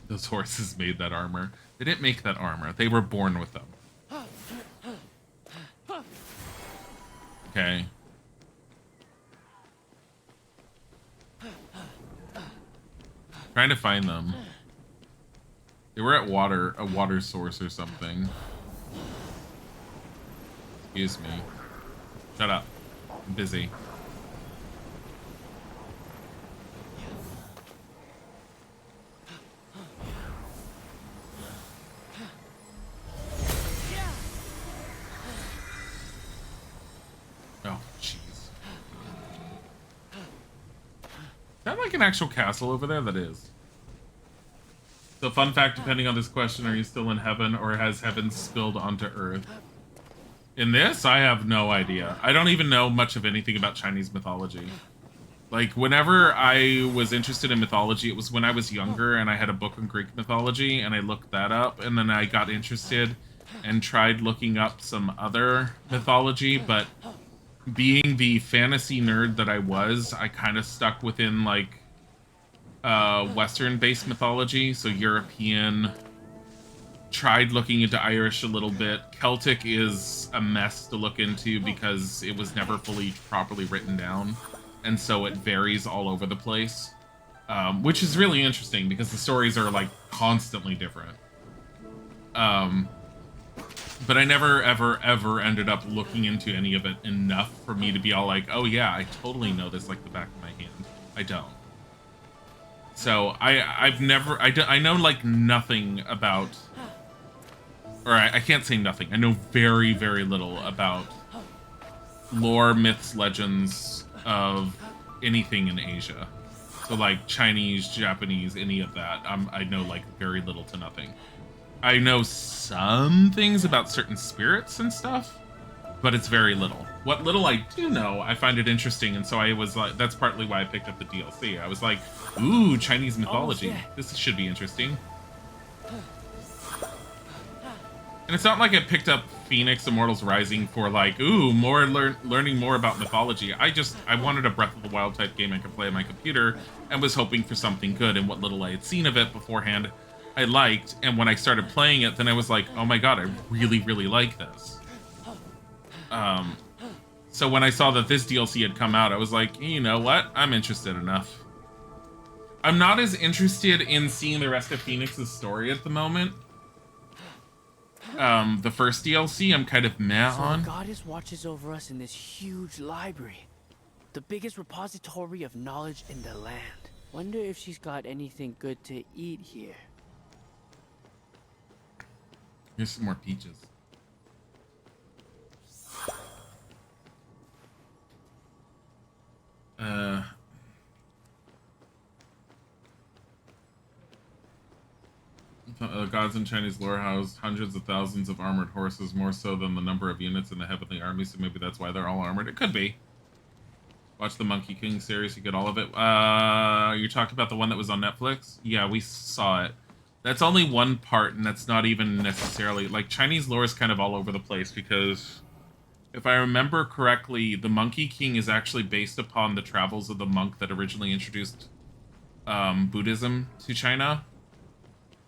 Those horses made that armor. They didn't make that armor. They were born with them. Okay. Trying to find them. They were at a water source or something. Excuse me. Shut up. I'm busy. Oh, jeez. Is that like an actual castle over there? That is. So, fun fact, depending on this question, are you still in heaven or has heaven spilled onto earth? In this, I have no idea. I don't even know much of anything about Chinese mythology. Like, whenever I was interested in mythology, it was when I was younger and I had a book on Greek mythology and I looked that up, and then I got interested and tried looking up some other mythology, but being the fantasy nerd that I was, I kind of stuck within, like, Western-based mythology, so European. Tried looking into Irish a little bit. Celtic is a mess to look into because it was never fully properly written down, and so it varies all over the place, which is really interesting because the stories are like constantly different. But I never ever ended up looking into any of it enough for me to be all like, oh yeah, I totally know this like the back of my hand. I don't. So I know like nothing about, or I can't say nothing. I know very, very little about lore, myths, legends of anything in Asia. So like Chinese, Japanese, any of that. I know like very little to nothing. I know some things about certain spirits and stuff, but it's very little. What little I do know, I find it interesting, and so I was like, that's partly why I picked up the DLC. I was like, ooh, Chinese mythology. This should be interesting. And it's not like I picked up Fenyx Immortals Rising for like, ooh, more learning more about mythology. I wanted a Breath of the Wild type game I could play on my computer and was hoping for something good, and what little I had seen of it beforehand, I liked. And when I started playing it, then I was like, oh my god, I really, really like this. So when I saw that this DLC had come out, I was like, you know what? I'm interested enough. I'm not as interested in seeing the rest of Fenyx's story at the moment. The first DLC, I'm kind of meh on. So the goddess watches over us in this huge library. The biggest repository of knowledge in the land. Wonder if she's got anything good to eat here. Here's some more peaches. Gods in Chinese lore house hundreds of thousands of armored horses, more so than the number of units in the heavenly army, so maybe that's why they're all armored. It could be. Watch the Monkey King series, you get all of it. You talked about the one that was on Netflix? Yeah, we saw it. That's only one part, and that's not even necessarily... Like, Chinese lore is kind of all over the place, because if I remember correctly, the Monkey King is actually based upon the travels of the monk that originally introduced Buddhism to China.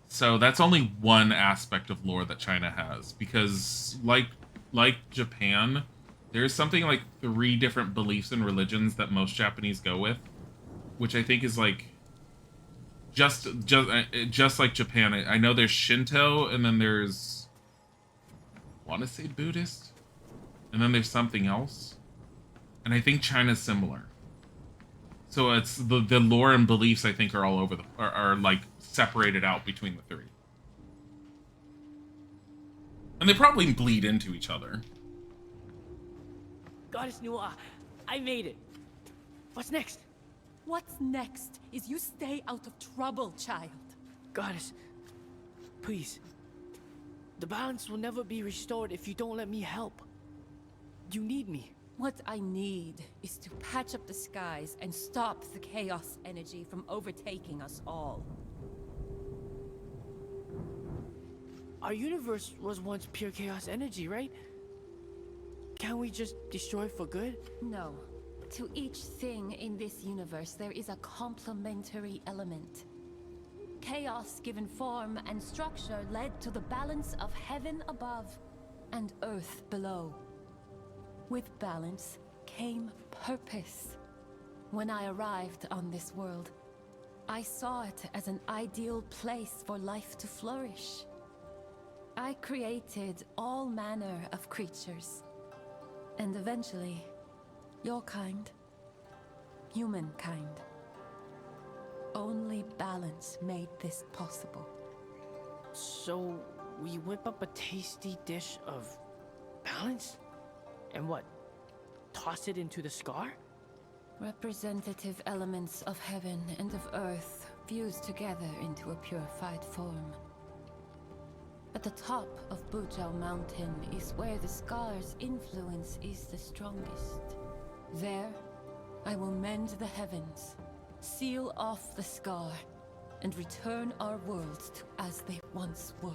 So that's only one aspect of lore that China has, because like Japan, there's something like 3 different beliefs and religions that most Japanese go with, which I think is like just like Japan. I know there's Shinto, and then there's, I want to say Buddhist, and then there's something else, and I think China's similar. So it's the lore and beliefs, I think, are all over are like separated out between the 3. And they probably bleed into each other. Goddess Nua, I made it. What's next? What's next is you stay out of trouble, child. Goddess, please. The balance will never be restored if you don't let me help. You need me. What I need is to patch up the skies and stop the chaos energy from overtaking us all. Our universe was once pure chaos energy, right? Can't we just destroy it for good? No. To each thing in this universe, there is a complementary element. Chaos given form and structure led to the balance of heaven above and earth below. With balance came purpose. When I arrived on this world, I saw it as an ideal place for life to flourish. I created all manner of creatures, and eventually, your kind, humankind. Only balance made this possible. So, we whip up a tasty dish of balance? And what? Toss it into the scar? Representative elements of heaven and of earth fused together into a purified form. At the top of Bujao Mountain is where the scar's influence is the strongest. There, I will mend the heavens, seal off the scar, and return our worlds to as they once were.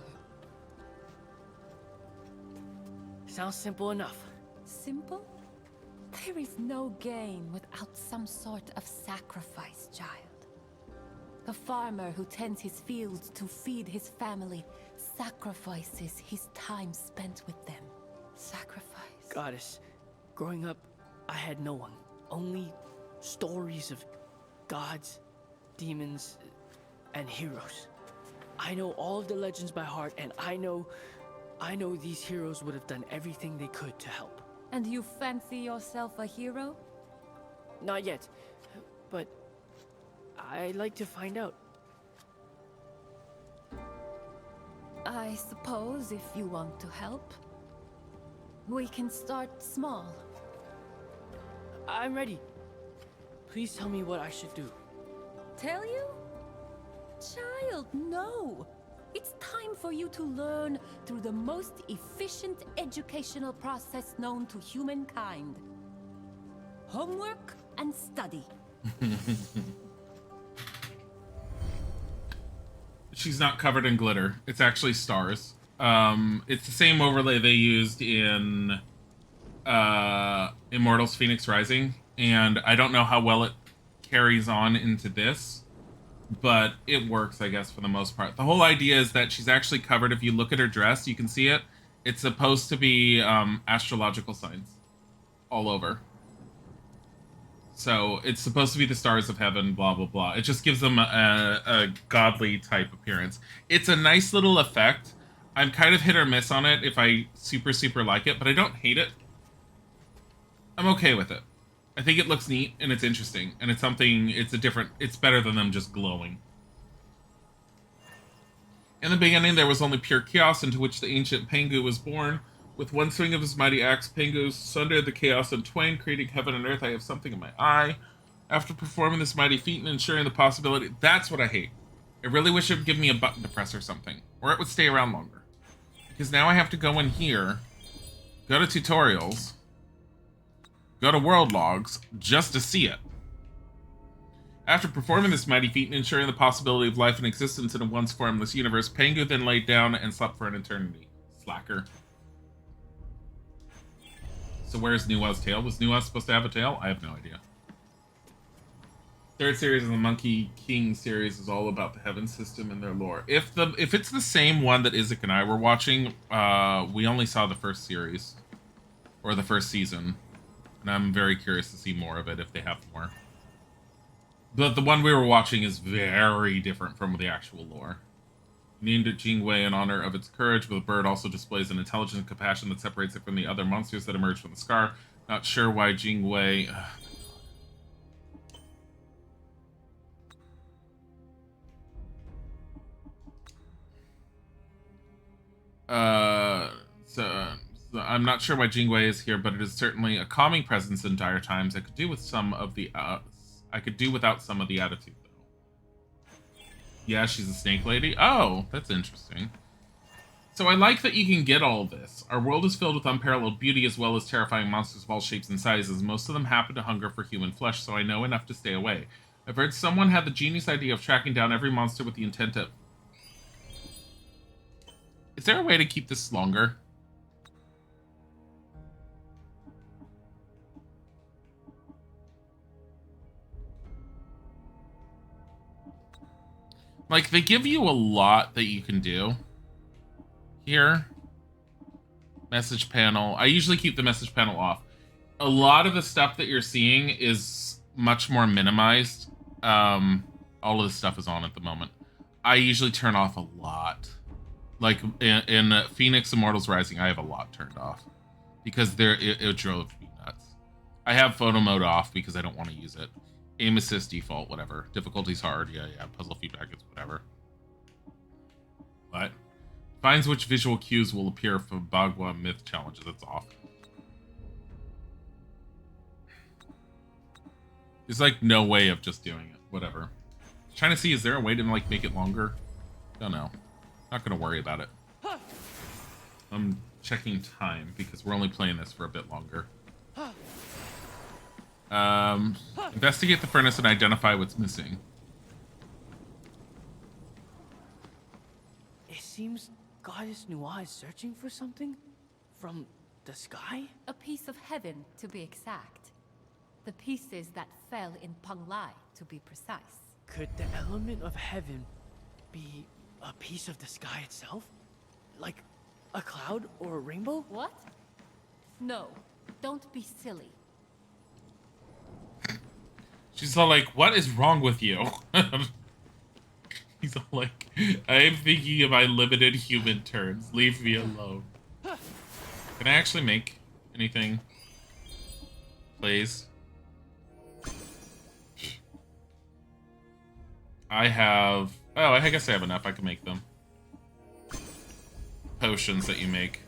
Sounds simple enough. Simple? There is no gain without some sort of sacrifice, child. The farmer who tends his fields to feed his family sacrifices his time spent with them. Sacrifice. Goddess, growing up, I had no one. Only stories of gods, demons, and heroes. I know all of the legends by heart, and I know these heroes would have done everything they could to help. And you fancy yourself a hero? Not yet, but I'd like to find out. I suppose if you want to help, we can start small. I'm ready. Please tell me what I should do. Tell you? Child, no! It's time for you to learn through the most efficient educational process known to humankind. Homework and study. She's not covered in glitter. It's actually stars. It's the same overlay they used in Immortals Fenyx Rising, and I don't know how well it carries on into this, but it works, I guess, for the most part. The whole idea is that she's actually covered. If you look at her dress, you can see it. It's supposed to be astrological signs all over. So it's supposed to be the stars of heaven, blah, blah, blah. It just gives them a godly type appearance. It's a nice little effect. I'm kind of hit or miss on it if I super, super like it, but I don't hate it. I'm okay with it. I think it looks neat and it's interesting, and it's something, it's better than them just glowing. In the beginning, there was only pure chaos into which the ancient Pengu was born. With one swing of his mighty axe, Pengu sundered the chaos in twain, creating heaven and earth. I have something in my eye. After performing this mighty feat and ensuring the possibility, that's what I hate. I really wish it would give me a button to press or something, or it would stay around longer. Because now I have to go in here, go to tutorials, go to world logs, just to see it. After performing this mighty feat and ensuring the possibility of life and existence in a once formless universe, Pengu then laid down and slept for an eternity. Slacker. So where's Nua's tail? Was Nua supposed to have a tail? I have no idea. Third series of the Monkey King series is all about the heaven system and their lore. If it's the same one that Isaac and I were watching, we only saw the first series. Or the first season. And I'm very curious to see more of it if they have more. But the one we were watching is very different from the actual lore. Named it Jingwei in honor of its courage, but the bird also displays an intelligence and compassion that separates it from the other monsters that emerge from the scar. Not sure why Jingwei... So I'm not sure why Jingwei is here, but it is certainly a calming presence in dire times. I could do with some of the... I could do without some of the attitude, though. Yeah, she's a snake lady. Oh, that's interesting. So I like that you can get all this. Our world is filled with unparalleled beauty as well as terrifying monsters of all shapes and sizes. Most of them happen to hunger for human flesh, so I know enough to stay away. I've heard someone had the genius idea of tracking down every monster with the intent of... Is there a way to keep this longer? Like, they give you a lot that you can do. Here. Message panel. I usually keep the message panel off. A lot of the stuff that you're seeing is much more minimized. All of this stuff is on at the moment. I usually turn off a lot. Like, in Fenyx Immortals Rising, I have a lot turned off. Because it drove me nuts. I have photo mode off because I don't want to use it. Aim assist default, whatever. Difficulty's hard, yeah. Puzzle feedback is whatever. What? Finds which visual cues will appear for Bagua myth challenges. That's off. There's like no way of just doing it. Whatever. Trying to see, is there a way to like make it longer? Don't know. Not gonna worry about it. I'm checking time because we're only playing this for a bit longer. Investigate the furnace and identify what's missing. It seems Goddess Nua is searching for something from the sky? A piece of heaven, to be exact. The pieces that fell in Panglai, to be precise. Could the element of heaven be a piece of the sky itself? Like a cloud or a rainbow? What? No, don't be silly. She's all like, what is wrong with you? He's all like, I am thinking of my limited human turns. Leave me alone. Can I actually make anything? Please? I have... Oh, I guess I have enough. I can make them. Potions that you make.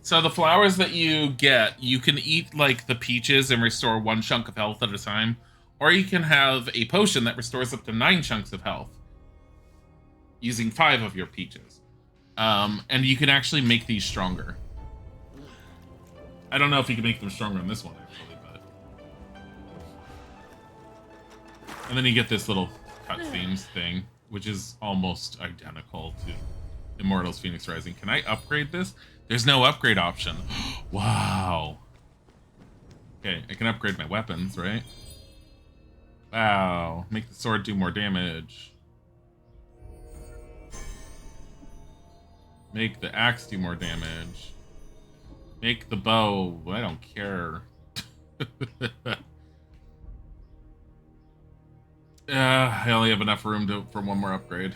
So the flowers that you get, you can eat, like, the peaches and restore 1 chunk of health at a time. Or you can have a potion that restores up to 9 chunks of health. Using 5 of your peaches. And you can actually make these stronger. I don't know if you can make them stronger on this one, actually, but... And then you get this little cutscenes thing, which is almost identical to Immortals Fenyx Rising. Can I upgrade this? There's no upgrade option. Wow. Okay, I can upgrade my weapons, right? Wow. Make the sword do more damage. Make the axe do more damage. Make the bow. I don't care. I only have enough room for one more upgrade.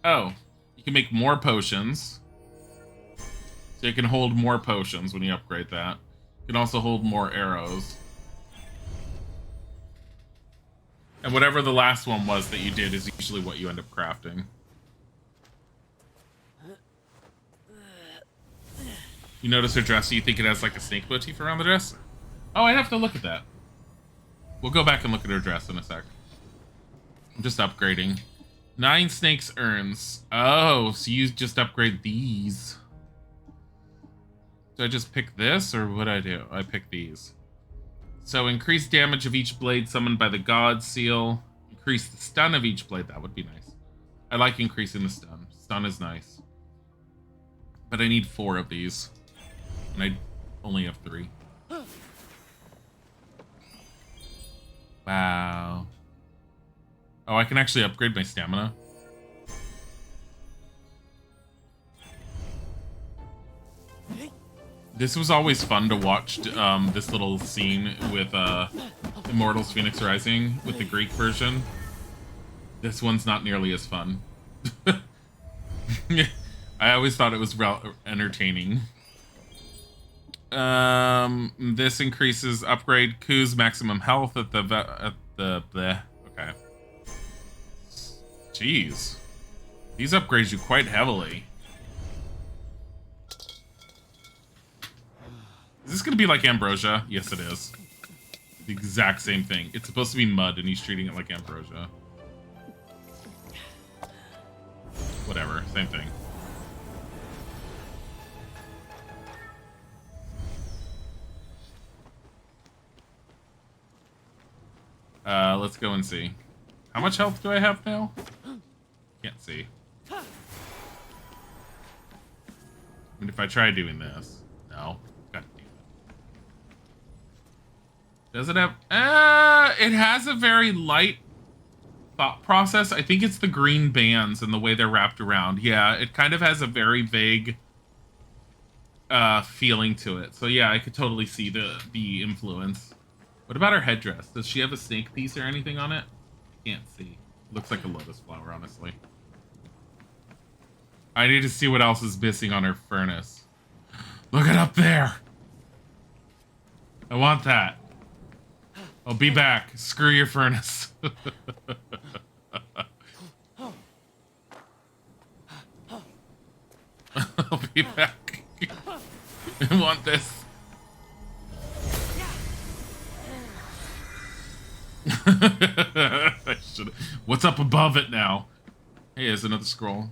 Oh, you can make more potions. So you can hold more potions when you upgrade that. You can also hold more arrows. And whatever the last one was that you did is usually what you end up crafting. You notice her dress, so you think it has like a snake motif around the dress? Oh, I'd have to look at that. We'll go back and look at her dress in a sec. I'm just upgrading. 9 snakes urns. Oh, so you just upgrade these. Do I just pick this, or what I do? I pick these. So increase damage of each blade summoned by the god seal. Increase the stun of each blade. That would be nice. I like increasing the stun. Stun is nice. But I need 4 of these. And I only have 3. Wow. Oh, I can actually upgrade my stamina. This was always fun to watch, this little scene with Immortals Fenyx Rising with the Greek version. This one's not nearly as fun. I always thought it was entertaining. This increases upgrade Ku's maximum health at the okay. Jeez. These upgrades you quite heavily. Is this gonna be like ambrosia? Yes, it is. The exact same thing. It's supposed to be mud, and he's treating it like ambrosia. Whatever, same thing. Let's go and see. How much health do I have now? Can't see. I mean, if I try doing this, no. God damn it. Does it have? It has a very light thought process. I think it's the green bands and the way they're wrapped around. Yeah, it kind of has a very vague feeling to it. So yeah, I could totally see the influence. What about her headdress? Does she have a snake piece or anything on it? Can't see. Looks like a lotus flower, honestly. I need to see what else is missing on her furnace. Look it up there! I want that. I'll be back. Screw your furnace. I'll be back. I want this. I should. What's up above it now? Hey, there's another scroll.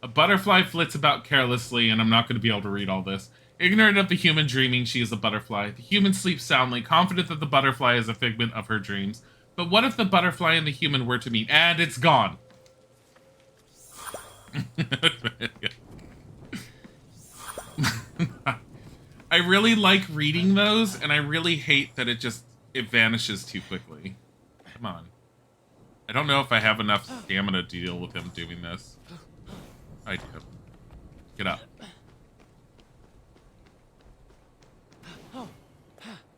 A butterfly flits about carelessly, and I'm not going to be able to read all this. Ignorant of the human dreaming she is a butterfly, the human sleeps soundly, confident that the butterfly is a figment of her dreams. But what if the butterfly and the human were to meet? And it's gone. I really like reading those, and I really hate that it vanishes too quickly. Come on. I don't know if I have enough stamina to deal with him doing this. I do. Get up.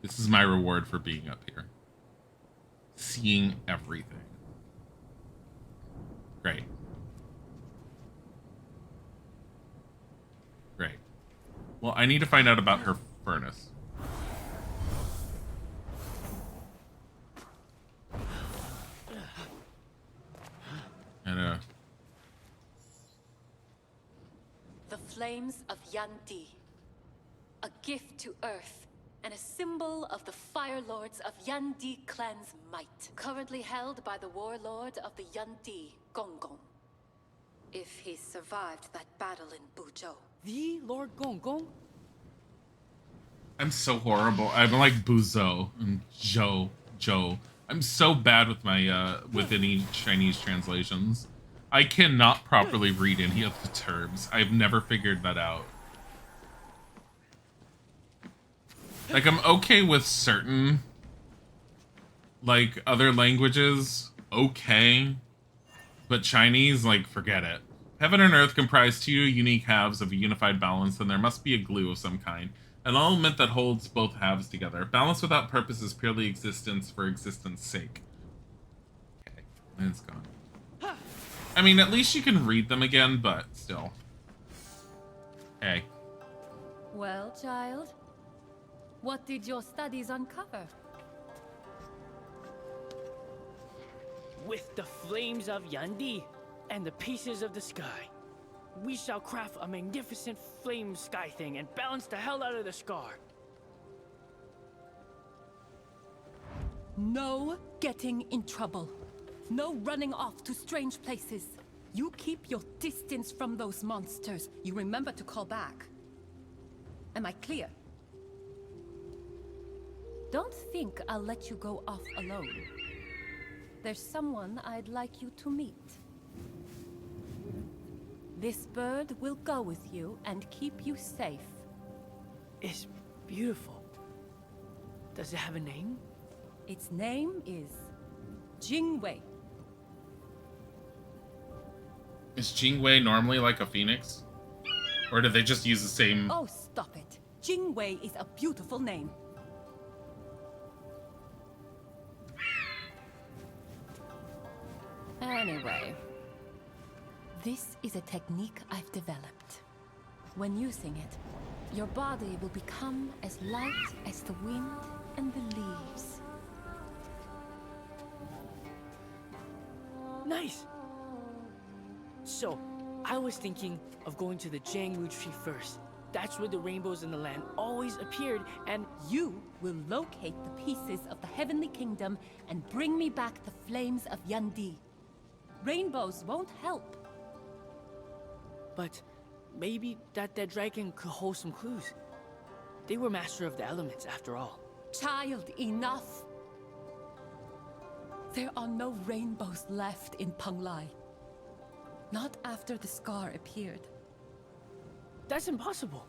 This is my reward for being up here. Seeing everything. Great. Great. Well, I need to find out about her furnace. And, The flames of Yanti. A gift to Earth, and a symbol of the Fire Lords of Yanti clan's might. Currently held by the warlord of the Yanti, Gongong. If he survived that battle in Buzhou. The Lord Gong. I'm so horrible. I'm like Buzo and Joe. I'm so bad with my with any Chinese translations. I cannot properly read any of the terms. I've never figured that out. Like, I'm okay with certain, like, other languages, okay, but Chinese, like, forget it. Heaven and earth comprise two unique halves of a unified balance, and there must be a glue of some kind, an element that holds both halves together. Balance without purpose is purely existence for existence' sake. Okay, and it's gone. I mean, at least you can read them again, but still. Hey. Well, child, what did your studies uncover? With the flames of Yandi and the pieces of the sky, we shall craft a magnificent flame sky thing and balance the hell out of the scar. No getting in trouble. No running off to strange places. You keep your distance from those monsters. You remember to call back. Am I clear? Don't think I'll let you go off alone. There's someone I'd like you to meet. This bird will go with you and keep you safe. It's beautiful. Does it have a name? Its name is Jingwei. Is Jingwei normally like a phoenix? Or do they just use the same... Oh, stop it. Jingwei is a beautiful name. Anyway, this is a technique I've developed. When using it, your body will become as light as the wind and the leaves. Nice! So, I was thinking of going to the Jiangwu tree first. That's where the rainbows in the land always appeared, and You will locate the pieces of the Heavenly Kingdom and bring me back the flames of Yandi. Rainbows won't help. but maybe that dragon could hold some clues. They were master of the elements after all. Child, enough! There are no rainbows left in Penglai. Not after the scar appeared. That's impossible.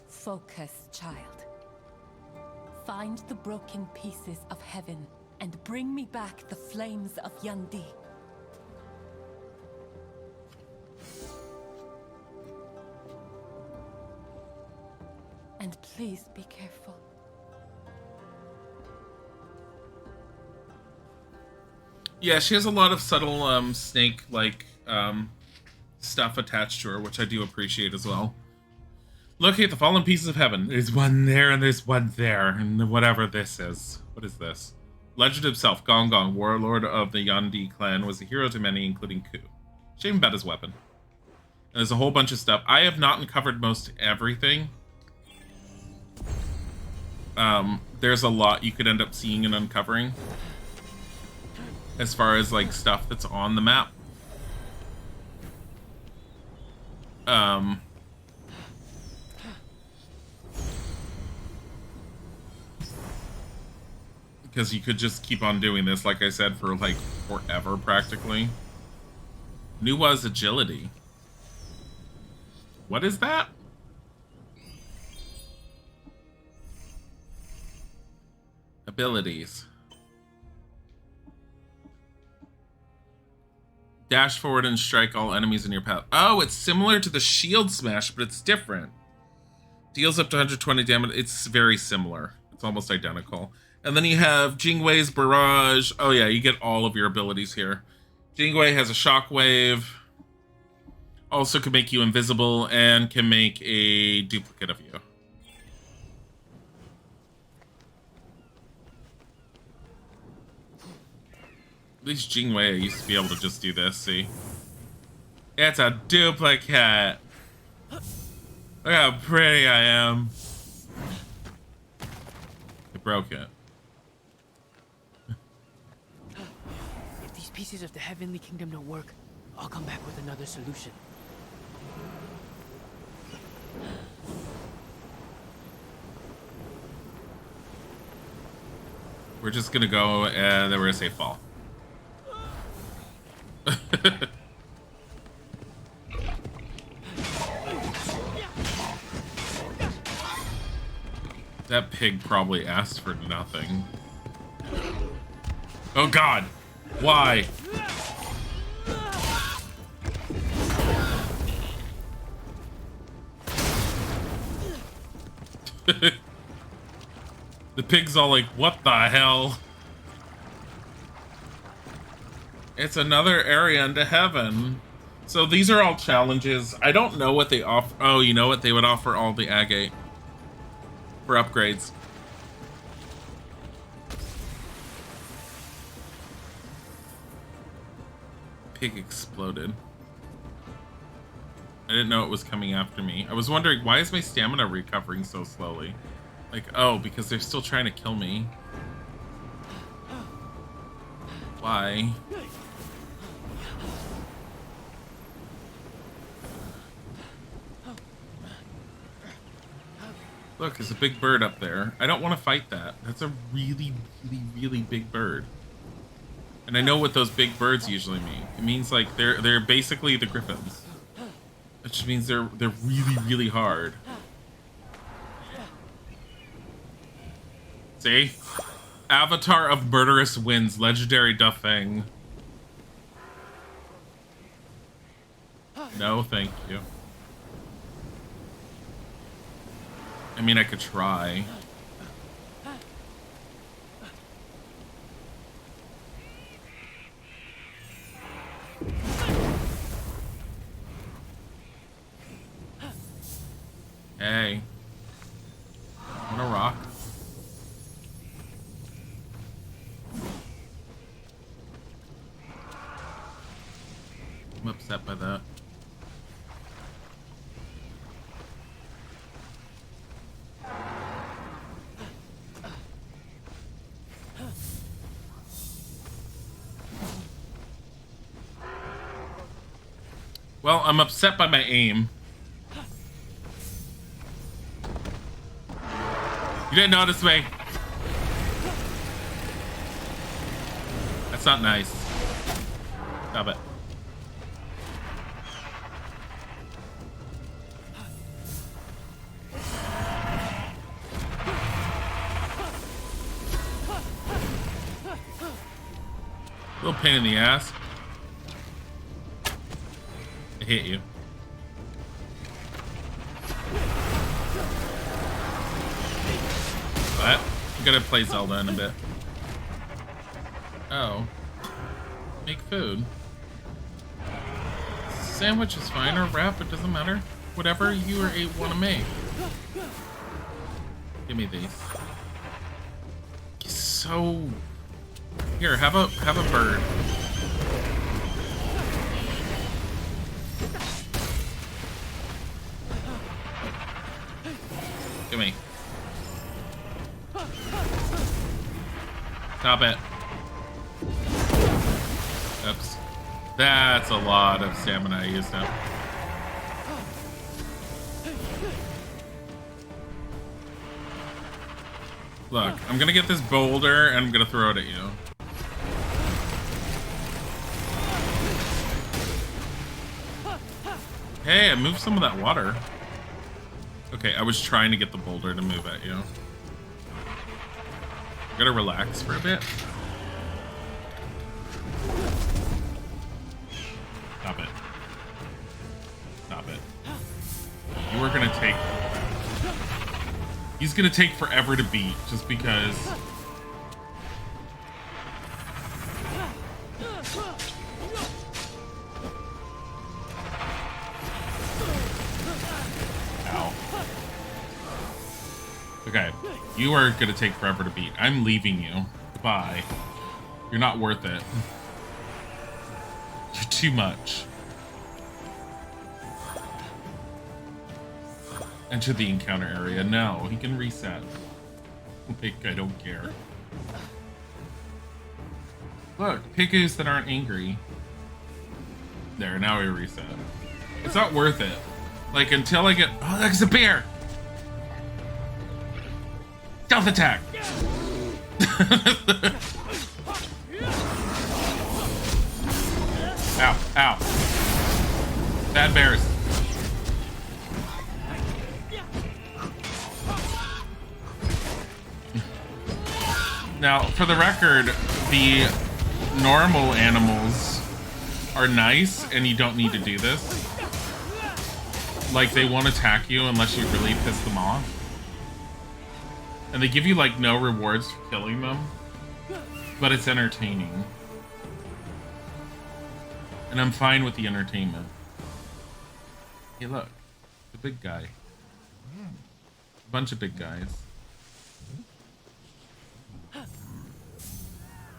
Focus, child. Find the broken pieces of heaven and bring me back the flames of Yandi. And please be careful. Yeah, she has a lot of subtle snake-like stuff attached to her, which I do appreciate as well. Locate the fallen pieces of heaven. There's one there and there's one there, and whatever this is. What is this? Legend himself, Gong Gong, warlord of the Yandi clan, was a hero to many, including Ku. Shame about his weapon. And there's a whole bunch of stuff. I have not uncovered most everything. There's a lot you could end up seeing and uncovering. As far as, like, stuff that's on the map. Because you could just keep on doing this, like I said, for, like, forever, practically. Nuwa's agility. What is that? Abilities. Dash forward and strike all enemies in your path. Oh, it's similar to the shield smash, but it's different. Deals up to 120 damage. It's very similar. It's almost identical. And then you have Jingwei's barrage. Oh yeah, you get all of your abilities here. Jingwei has a shockwave. Also can make you invisible and can make a duplicate of you. At least Jingwei used to be able to just do this, see? It's a duplicate! Look how pretty I am. I broke it. If these pieces of the Heavenly Kingdom don't work, I'll come back with another solution. We're just gonna go and then we're gonna say fall. That pig probably asked for nothing. Oh God, why? The pig's all like, what the hell? It's another area into heaven. So these are all challenges. I don't know what they offer. Oh, you know what? They would offer all the agate for upgrades. Pig exploded. I didn't know it was coming after me. I was wondering, why is my stamina recovering so slowly? Like, oh, because they're still trying to kill me. Why? Look, there's a big bird up there. I don't want to fight that. That's a really, really, really big bird. And I know what those big birds usually mean. It means like they're basically the griffins. Which means they're really, really hard. See? Avatar of Murderous wins. Legendary Duffang. No, thank you. I mean, I could try. Hey. Want a rock? I'm upset by that. Well, I'm upset by my aim. You didn't notice me. That's not nice. Stop it. Little pain in the ass. I hit you. What? I'm gonna play Zelda in a bit. Oh. Make food. Sandwich is fine, or wrap, it doesn't matter. Whatever you or eight want to make. Give me these. So here, have a bird. Give me. Stop it. Oops. That's a lot of stamina I used up. Look, I'm gonna get this boulder and I'm gonna throw it at you. Hey, I moved some of that water. Okay, I was trying to get the boulder to move at you. I gotta relax for a bit. Stop it. Stop it. You are gonna take... He's gonna take forever to beat, just because... Ow. Okay, you are gonna take forever to beat. I'm leaving you. Goodbye. You're not worth it. You're too much. Enter the encounter area. No, he can reset. Like, I don't care. Look, piggies that aren't angry. There, now we reset. It's not worth it. Like, until I get... Oh, there's a bear! Stealth attack! Ow, ow. Bad bears. Now, for the record, the normal animals are nice, and you don't need to do this. Like, they won't attack you unless you really piss them off. And they give you, like, no rewards for killing them. But it's entertaining. And I'm fine with the entertainment. Hey, look. The big guy. A bunch of big guys.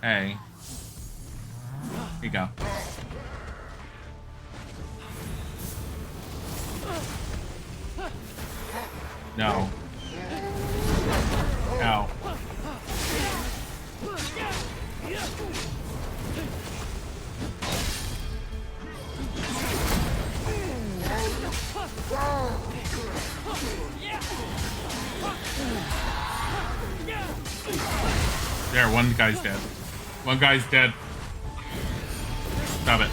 Hey. Here you go. No. Ow. There, one guy's dead. One guy's dead. Stop it.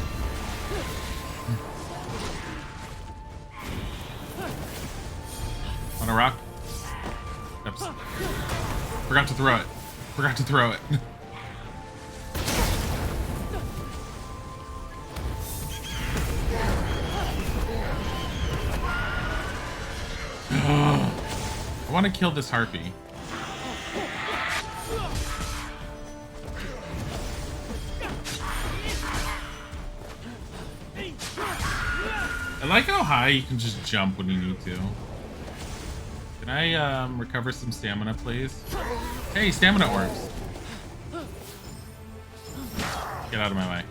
On a rock? Oops. Forgot to throw it. Forgot to throw it. I want to kill this harpy. I like how high you can just jump when you need to. Can I recover some stamina, please? Hey, stamina orbs. Get out of my way.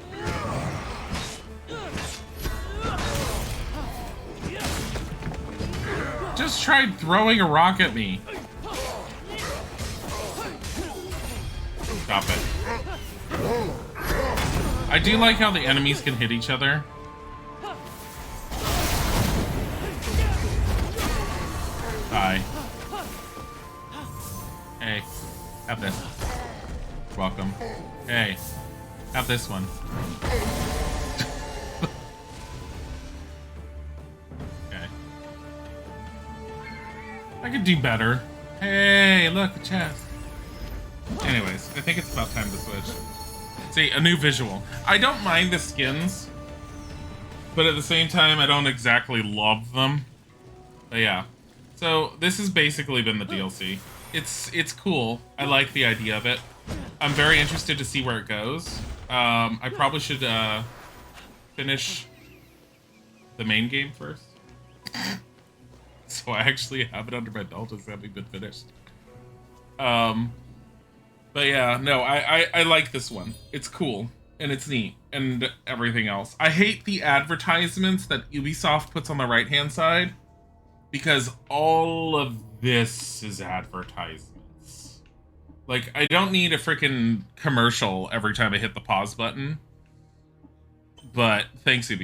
Just tried throwing a rock at me. Stop it. I do like how the enemies can hit each other. Die. Hey, have this. Welcome. Hey, have this one. Okay. I could do better. Hey, look, a chest. Anyways, I think it's about time to switch. See, a new visual. I don't mind the skins, but at the same time, I don't exactly love them. But yeah. So, this has basically been the DLC. It's cool. I like the idea of it. I'm very interested to see where it goes. I probably should finish the main game first. So I actually have it under my belt as having been finished. But yeah, no, I like this one. It's cool, and it's neat, and everything else. I hate the advertisements that Ubisoft puts on the right-hand side, because all of this is advertisements. Like, I don't need a freaking commercial every time I hit the pause button. But thanks, Ubisoft.